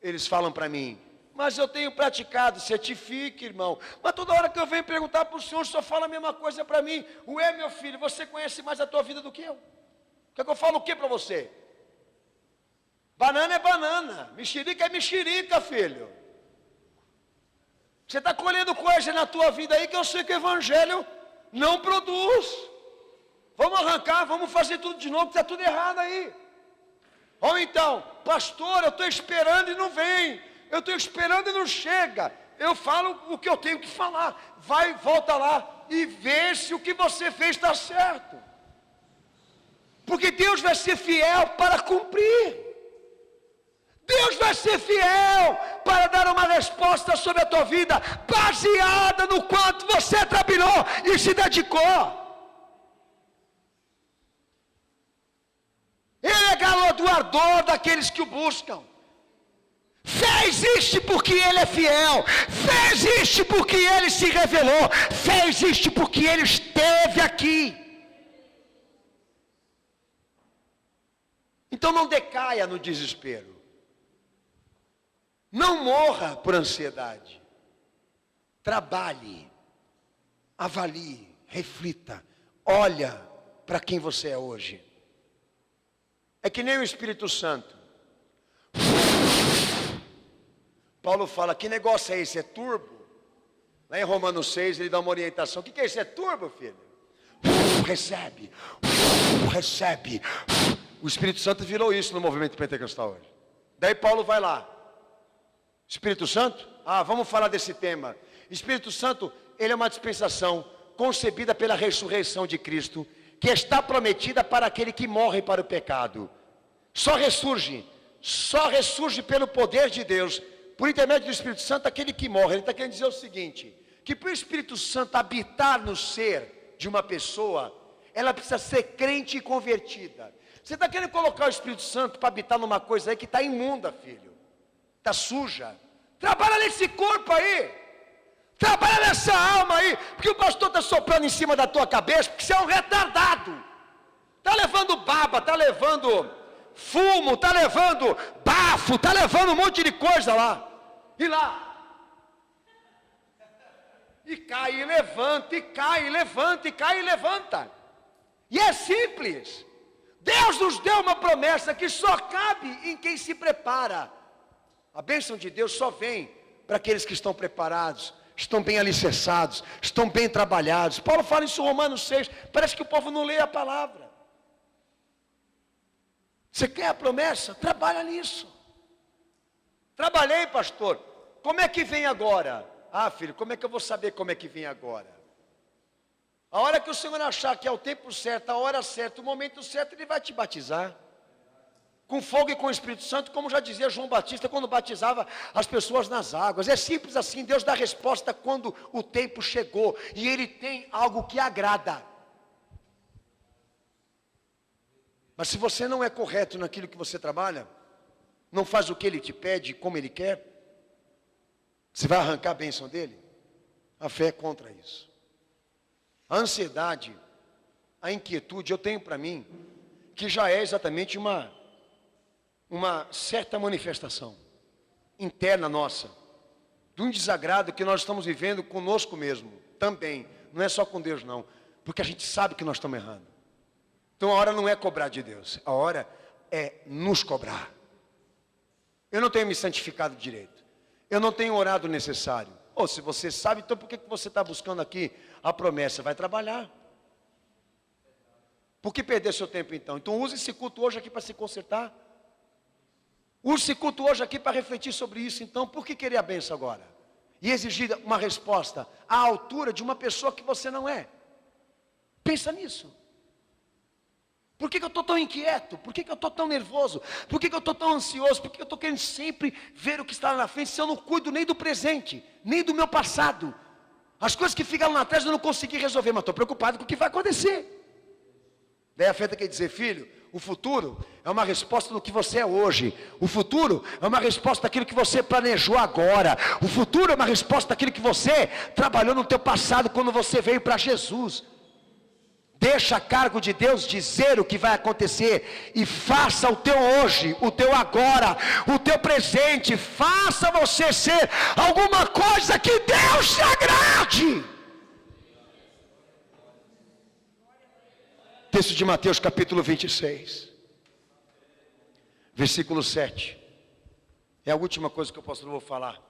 eles falam para mim, mas eu tenho praticado. Certifique, irmão. Mas toda hora que eu venho perguntar para o senhor fala a mesma coisa para mim. Ué, meu filho, você conhece mais a tua vida do que eu. Quer que eu falo o que para você? Banana é banana, mexerica é mexerica, filho. Você está colhendo coisa na tua vida aí que eu sei que o evangelho não produz. Vamos arrancar, vamos fazer tudo de novo, que está tudo errado aí. Ou então, pastor, eu estou esperando e não vem. Eu estou esperando e não chega. Eu falo o que eu tenho que falar. Vai, volta lá e vê se o que você fez está certo. Porque Deus vai ser fiel para cumprir. Deus vai ser fiel para dar uma resposta sobre a tua vida, baseada no quanto você trabalhou e se dedicou. Ele é galardoador daqueles que o buscam. Fez isto porque Ele é fiel. Fez isto porque Ele se revelou. Fez isto porque Ele esteve aqui. Então não decaia no desespero. Não morra por ansiedade. Trabalhe, avalie, reflita. Olha para quem você é hoje. É que nem o Espírito Santo. Paulo fala, que negócio é esse? É turbo? Lá em Romanos 6 ele dá uma orientação. O que é isso? É turbo, filho? Recebe. Recebe. O Espírito Santo virou isso no movimento pentecostal hoje. Daí Paulo vai lá. Espírito Santo? Vamos falar desse tema. Espírito Santo, ele é uma dispensação concebida pela ressurreição de Cristo, que está prometida para aquele que morre para o pecado. Só ressurge pelo poder de Deus, por intermédio do Espírito Santo, aquele que morre. Ele está querendo dizer o seguinte, que para o Espírito Santo habitar no ser de uma pessoa, ela precisa ser crente e convertida. Você está querendo colocar o Espírito Santo para habitar numa coisa aí que está imunda, filho. Está suja. Trabalha nesse corpo aí. Trabalha nessa alma aí. Porque o pastor está soprando em cima da tua cabeça, porque você é um retardado. Está levando baba, está levando fumo, está levando bafo, está levando um monte de coisa lá. E lá. E cai e levanta, e cai e levanta, e cai e levanta. E é simples. Deus nos deu uma promessa que só cabe em quem se prepara. A bênção de Deus só vem para aqueles que estão preparados, estão bem alicerçados, estão bem trabalhados. Paulo fala isso em Romanos 6. Parece que o povo não lê a palavra. Você quer a promessa? Trabalha nisso. Trabalhei, pastor. Como é que vem agora? Ah, filho, como é que eu vou saber como é que vem agora? A hora que o Senhor achar que é o tempo certo, a hora certa, o momento certo, Ele vai te batizar. Com fogo e com o Espírito Santo, como já dizia João Batista, quando batizava as pessoas nas águas. É simples assim, Deus dá resposta quando o tempo chegou. E Ele tem algo que agrada. Mas se você não é correto naquilo que você trabalha, não faz o que Ele te pede, como Ele quer, você vai arrancar a bênção dEle? A fé é contra isso. A ansiedade, a inquietude, eu tenho para mim, que já é exatamente uma certa manifestação interna nossa, de um desagrado que nós estamos vivendo conosco mesmo, também, não é só com Deus não, porque a gente sabe que nós estamos errando. Então a hora não é cobrar de Deus, a hora é nos cobrar. Eu não tenho me santificado direito, eu não tenho orado o necessário. Ou se você sabe, então por que você está buscando aqui a promessa? Vai trabalhar. Por que perder seu tempo então? Então use esse culto hoje aqui para se consertar. Use esse culto hoje aqui para refletir sobre isso. Então, por que querer a bênção agora? E exigir uma resposta à altura de uma pessoa que você não é. Pensa nisso. Por que eu estou tão inquieto? Por que eu estou tão nervoso? Por que eu estou tão ansioso? Por que eu estou querendo sempre ver o que está lá na frente, se eu não cuido nem do presente, nem do meu passado? As coisas que ficam lá atrás eu não consegui resolver, mas estou preocupado com o que vai acontecer. Daí a fé quer dizer, filho, o futuro é uma resposta do que você é hoje. O futuro é uma resposta daquilo que você planejou agora. O futuro é uma resposta daquilo que você trabalhou no teu passado quando você veio para Jesus. Deixa a cargo de Deus dizer o que vai acontecer e faça o teu hoje, o teu agora, o teu presente. Faça você ser alguma coisa que Deus se agrade. Texto de Mateus capítulo 26, versículo 7. É a última coisa que eu vou falar.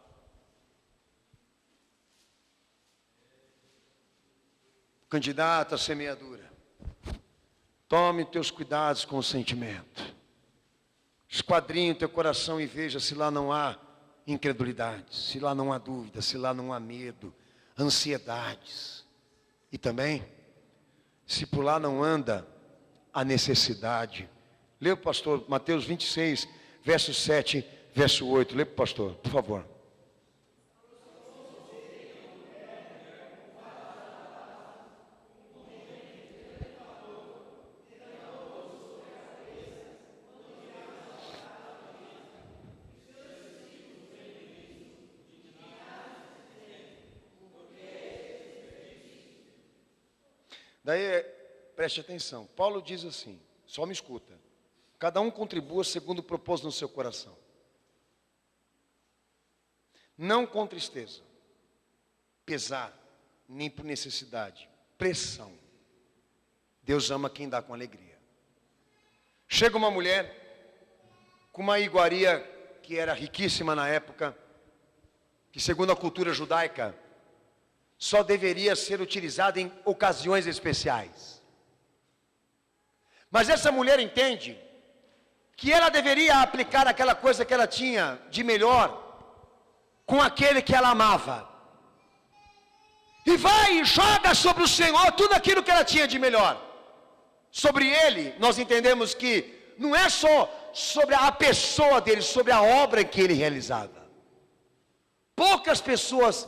Candidato à semeadura, tome teus cuidados com o sentimento, esquadrinhe o teu coração e veja se lá não há incredulidade, se lá não há dúvida, se lá não há medo, ansiedades, e também, se por lá não anda a necessidade. Lê o pastor, Mateus 26, verso 7, verso 8, lê para o pastor, por favor. Daí, preste atenção, Paulo diz assim, só me escuta, cada um contribua segundo propôs no seu coração, não com tristeza, pesar, nem por necessidade, pressão. Deus ama quem dá com alegria. Chega uma mulher com uma iguaria que era riquíssima na época, que segundo a cultura judaica, só deveria ser utilizada em ocasiões especiais. Mas essa mulher entende que ela deveria aplicar aquela coisa que ela tinha de melhor com aquele que ela amava. E vai e joga sobre o Senhor tudo aquilo que ela tinha de melhor. Sobre ele, nós entendemos que não é só sobre a pessoa dele, sobre a obra que ele realizava. Poucas pessoas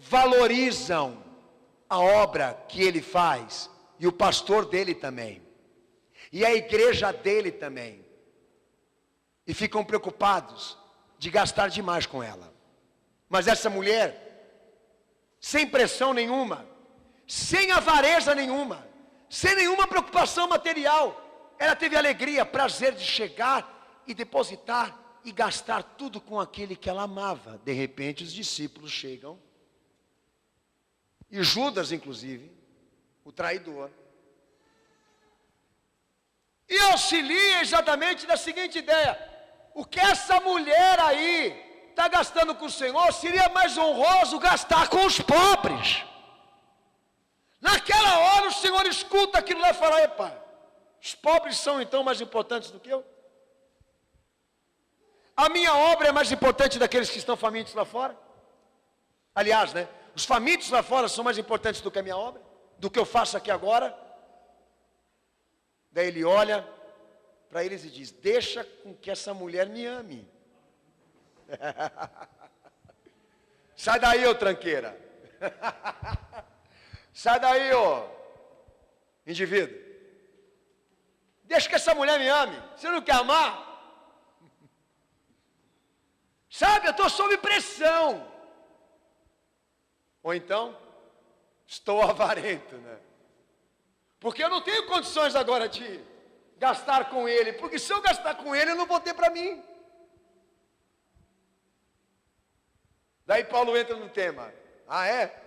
valorizam a obra que ele faz, e o pastor dele também. E a igreja dele também. E ficam preocupados de gastar demais com ela. Mas essa mulher, sem pressão nenhuma, sem avareza nenhuma, sem nenhuma preocupação material, ela teve alegria, prazer de chegar e depositar e gastar tudo com aquele que ela amava. De repente os discípulos chegam, e Judas inclusive, o traidor, e auxilia exatamente da seguinte ideia: o que essa mulher aí está gastando com o Senhor, seria mais honroso gastar com os pobres. Naquela hora o Senhor escuta aquilo lá e fala: epa, os pobres são então mais importantes do que eu? A minha obra é mais importante daqueles que estão famintos lá fora? Aliás, né? Os famintos lá fora são mais importantes do que a minha obra? Do que eu faço aqui agora? Daí ele olha para eles e diz: deixa com que essa mulher me ame. Sai daí, ô tranqueira. Sai daí, ô indivíduo. Deixa que essa mulher me ame. Você não quer amar? Sabe, eu estou sob pressão. Ou então, estou avarento, né? Porque eu não tenho condições agora de gastar com ele. Porque se eu gastar com ele, eu não vou ter para mim. Daí Paulo entra no tema. Ah, é?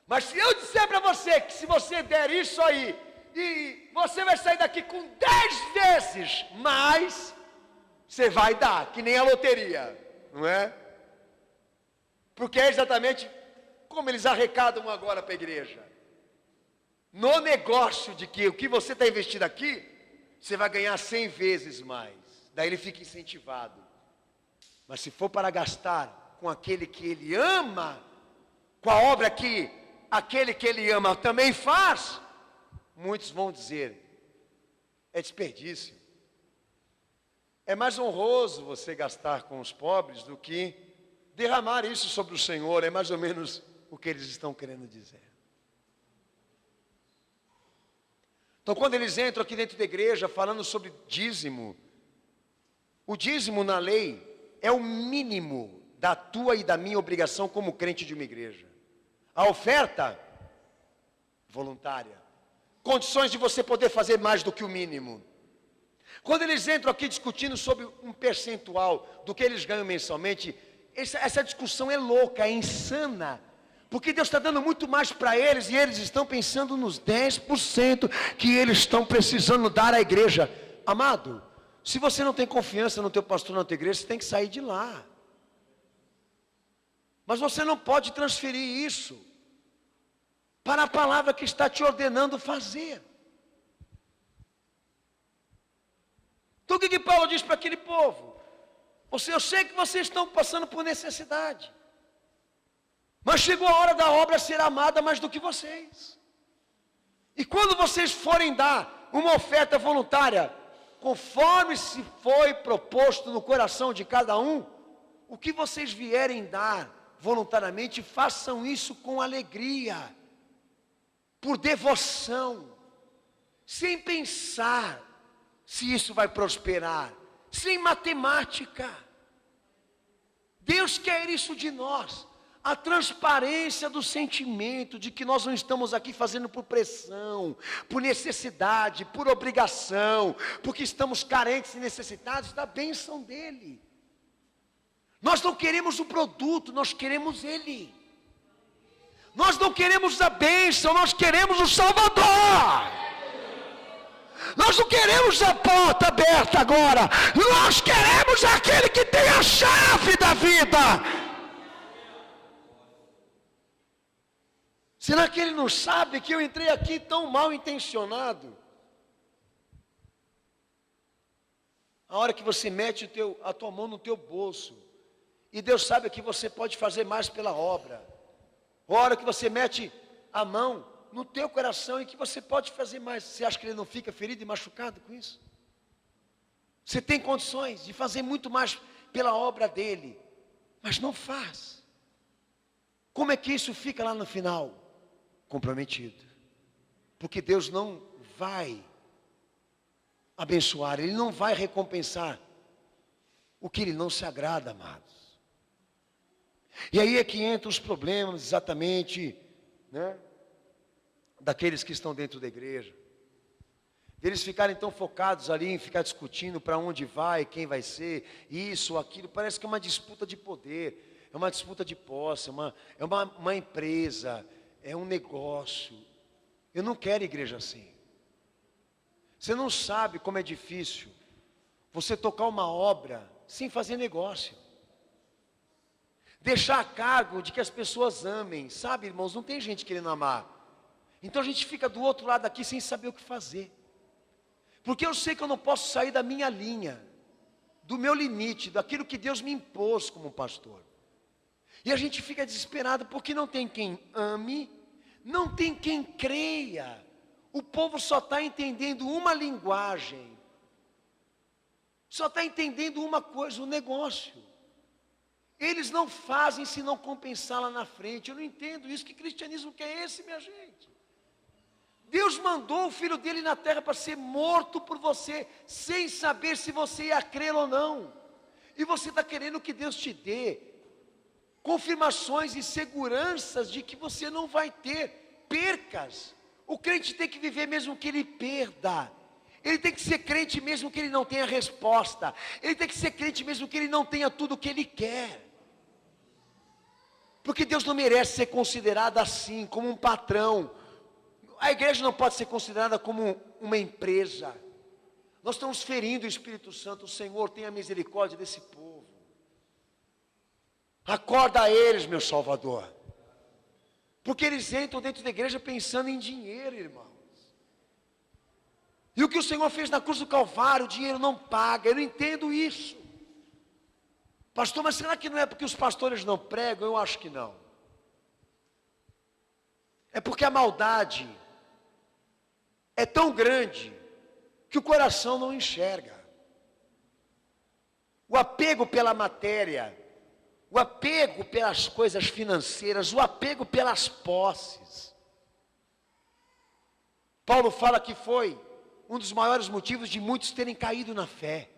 Mas se eu disser para você que se você der isso aí, e você vai sair daqui com 10 vezes mais, você vai dar, que nem a loteria, não é? Porque é exatamente como eles arrecadam agora para a igreja. No negócio de que o que você está investindo aqui, você vai ganhar 100 vezes mais. Daí ele fica incentivado. Mas se for para gastar com aquele que ele ama, com a obra que aquele que ele ama também faz, muitos vão dizer: é desperdício. É mais honroso você gastar com os pobres do que derramar isso sobre o Senhor. É mais ou menos o que eles estão querendo dizer. Então, quando eles entram aqui dentro da igreja falando sobre dízimo, o dízimo na lei é o mínimo da tua e da minha obrigação como crente de uma igreja. A oferta voluntária, condições de você poder fazer mais do que o mínimo. Quando eles entram aqui discutindo sobre um percentual do que eles ganham mensalmente, essa discussão é louca, é insana. Porque Deus está dando muito mais para eles e eles estão pensando nos 10% que eles estão precisando dar à igreja. Amado, se você não tem confiança no teu pastor, na tua igreja, você tem que sair de lá. Mas você não pode transferir isso para a palavra que está te ordenando fazer. Então o que Paulo diz para aquele povo? Eu sei que vocês estão passando por necessidade. Mas chegou a hora da obra ser amada mais do que vocês. E quando vocês forem dar uma oferta voluntária, conforme se foi proposto no coração de cada um, o que vocês vierem dar voluntariamente, façam isso com alegria, por devoção, sem pensar se isso vai prosperar, sem matemática. Deus quer isso de nós. A transparência do sentimento de que nós não estamos aqui fazendo por pressão, por necessidade, por obrigação, porque estamos carentes e necessitados da bênção dEle. Nós não queremos o produto, nós queremos Ele. Nós não queremos a bênção, nós queremos o Salvador. Nós não queremos a porta aberta agora, nós queremos aquele que tem a chave da vida. Será que ele não sabe que eu entrei aqui tão mal intencionado? A hora que você mete a tua mão no teu bolso, e Deus sabe que você pode fazer mais pela obra. A hora que você mete a mão no teu coração e que você pode fazer mais. Você acha que ele não fica ferido e machucado com isso? Você tem condições de fazer muito mais pela obra dele, mas não faz. Como é que isso fica lá no final? Comprometido. Porque Deus não vai abençoar, Ele não vai recompensar o que Ele não se agrada, amados. E aí é que entram os problemas exatamente, né, daqueles que estão dentro da igreja. Eles ficarem tão focados ali em ficar discutindo para onde vai, quem vai ser, isso, aquilo. Parece que é uma disputa de poder, é uma disputa de posse, é uma empresa, é um negócio. Eu não quero igreja assim. Você não sabe como é difícil você tocar uma obra sem fazer negócio. Deixar a cargo de que as pessoas amem. Sabe, irmãos, não tem gente querendo amar. Então a gente fica do outro lado aqui sem saber o que fazer. Porque eu sei que eu não posso sair da minha linha, do meu limite, daquilo que Deus me impôs como pastor. E a gente fica desesperado porque não tem quem ame, não tem quem creia. O povo só está entendendo uma linguagem, só está entendendo uma coisa, o negócio. Eles não fazem se não compensar lá na frente. Eu não entendo isso. Que cristianismo que é esse, minha gente? Deus mandou o Filho dele na terra para ser morto por você, sem saber se você ia crer ou não. E você está querendo que Deus te dê confirmações e seguranças de que você não vai ter percas. O crente tem que viver mesmo que ele perda. Ele tem que ser crente mesmo que ele não tenha resposta. Ele tem que ser crente mesmo que ele não tenha tudo o que ele quer. Porque Deus não merece ser considerado assim, como um patrão. A igreja não pode ser considerada como uma empresa. Nós estamos ferindo o Espírito Santo. O Senhor tenha misericórdia desse povo. Acorda eles, meu Salvador. Porque eles entram dentro da igreja pensando em dinheiro, irmãos. E o que o Senhor fez na cruz do Calvário, o dinheiro não paga. Eu não entendo isso. Pastor, mas será que não é porque os pastores não pregam? Eu acho que não. É porque a maldade é tão grande que o coração não enxerga. O apego pela matéria, o apego pelas coisas financeiras, o apego pelas posses. Paulo fala que foi um dos maiores motivos de muitos terem caído na fé.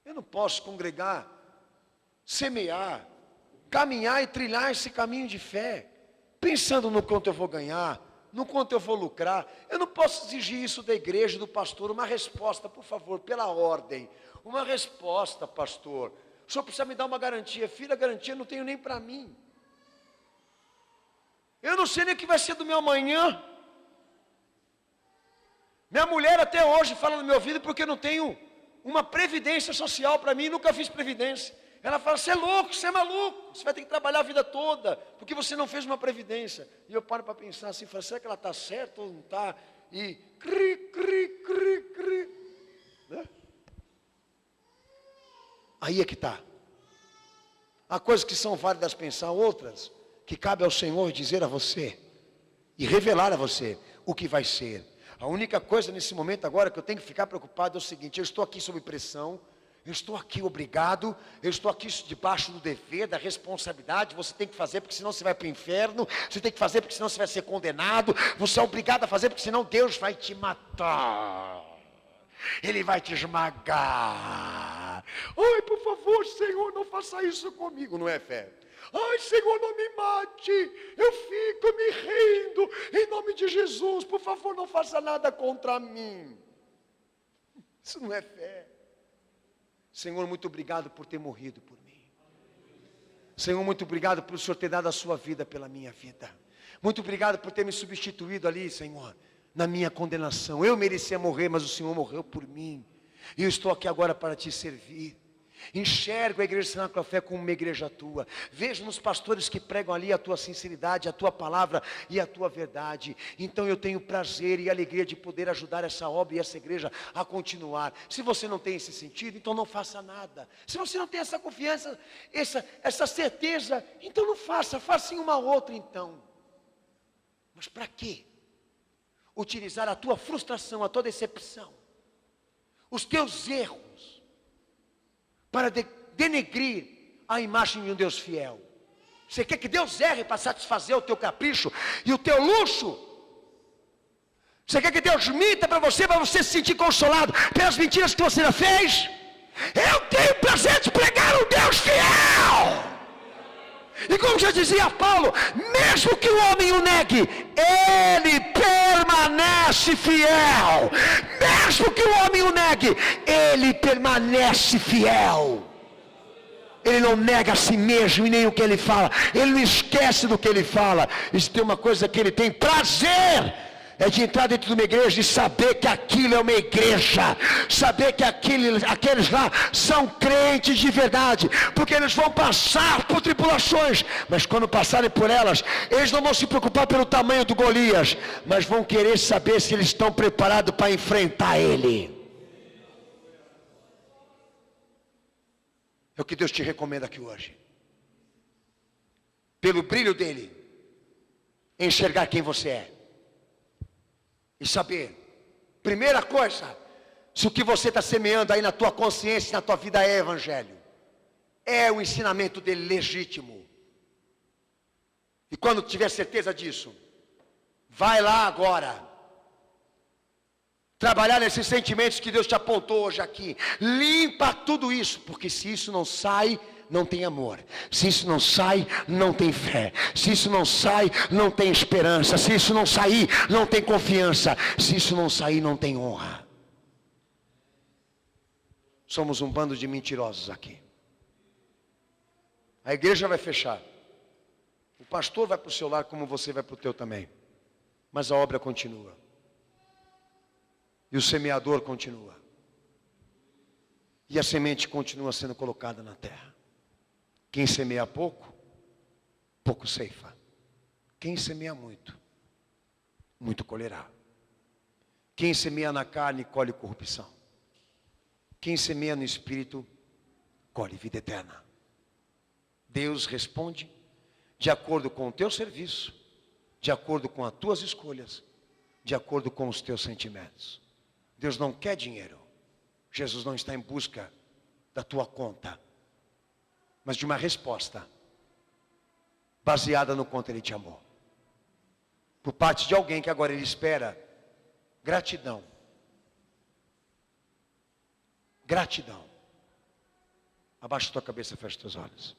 Eu não posso congregar, semear, caminhar e trilhar esse caminho de fé, pensando no quanto eu vou ganhar, no quanto eu vou lucrar. Eu não posso exigir isso da igreja, do pastor. Uma resposta, por favor, pela ordem. Uma resposta, pastor. O senhor precisa me dar uma garantia. Filho, a garantia eu não tenho nem para mim. Eu não sei nem o que vai ser do meu amanhã. Minha mulher até hoje fala no meu ouvido porque eu não tenho uma previdência social para mim. Nunca fiz previdência. Ela fala, você é louco, você é maluco, você vai ter que trabalhar a vida toda, porque você não fez uma previdência. E eu paro para pensar assim, falo, será que ela está certa ou não está? E né? Aí é que está. Há coisas que são válidas pensar, outras que cabe ao Senhor dizer a você e revelar a você o que vai ser. A única coisa nesse momento agora que eu tenho que ficar preocupado é o seguinte, eu estou aqui sob pressão, eu estou aqui obrigado, eu estou aqui debaixo do dever, da responsabilidade, você tem que fazer porque senão você vai para o inferno, você tem que fazer porque senão você vai ser condenado, você é obrigado a fazer porque senão Deus vai te matar, Ele vai te esmagar. Ai, por favor, Senhor, não faça isso comigo, não é fé? Ai, Senhor, não me mate, eu fico me rindo, em nome de Jesus, por favor, não faça nada contra mim. Isso não é fé. Senhor, muito obrigado por ter morrido por mim. Senhor, muito obrigado por o Senhor ter dado a sua vida pela minha vida. Muito obrigado por ter me substituído ali, Senhor, na minha condenação. Eu merecia morrer, mas o Senhor morreu por mim. E eu estou aqui agora para te servir. Enxergo a igreja Cenáculo da Fé como uma igreja tua. Vejo nos pastores que pregam ali a tua sinceridade, a tua palavra e a tua verdade. Então eu tenho prazer e alegria de poder ajudar essa obra e essa igreja a continuar. Se você não tem esse sentido, então não faça nada. Se você não tem essa confiança, essa certeza, então não faça. Faça em uma outra então. Mas para quê? Utilizar a tua frustração, a tua decepção, os teus erros, para denegrir a imagem de um Deus fiel. Você quer que Deus erre para satisfazer o teu capricho e o teu luxo? Você quer que Deus minta para você se sentir consolado pelas mentiras que você já fez? Eu tenho prazer de pregar um Deus fiel. E como já dizia Paulo, mesmo que o homem o negue, ele permanece fiel. Mesmo que o homem o negue, ele permanece fiel. Ele não nega a si mesmo e nem o que ele fala. Ele não esquece do que ele fala. E se tem uma coisa que ele tem prazer, é de entrar dentro de uma igreja e saber que aquilo é uma igreja. Saber que aqueles lá são crentes de verdade. Porque eles vão passar por tribulações. Mas quando passarem por elas, eles não vão se preocupar pelo tamanho do Golias. Mas vão querer saber se eles estão preparados para enfrentar ele. É o que Deus te recomenda aqui hoje. Pelo brilho dele, enxergar quem você é. E saber, primeira coisa, se o que você está semeando aí na tua consciência, na tua vida é evangelho. É o ensinamento dele legítimo. E quando tiver certeza disso, vai lá agora. Trabalhar nesses sentimentos que Deus te apontou hoje aqui. Limpa tudo isso, porque se isso não sai, não tem amor. Se isso não sai, não tem fé. Se isso não sai, não tem esperança. Se isso não sair, não tem confiança. Se isso não sair, não tem honra. Somos um bando de mentirosos aqui. A igreja vai fechar. O pastor vai para o seu lar como você vai para o teu também. Mas a obra continua. E o semeador continua. E a semente continua sendo colocada na terra. Quem semeia pouco, pouco ceifa. Quem semeia muito, muito colherá. Quem semeia na carne, colhe corrupção. Quem semeia no espírito, colhe vida eterna. Deus responde de acordo com o teu serviço, de acordo com as tuas escolhas, de acordo com os teus sentimentos. Deus não quer dinheiro. Jesus não está em busca da tua conta, mas de uma resposta baseada no quanto Ele te amou. Por parte de alguém que agora Ele espera gratidão. Gratidão. Abaixa tua cabeça e fecha teus olhos.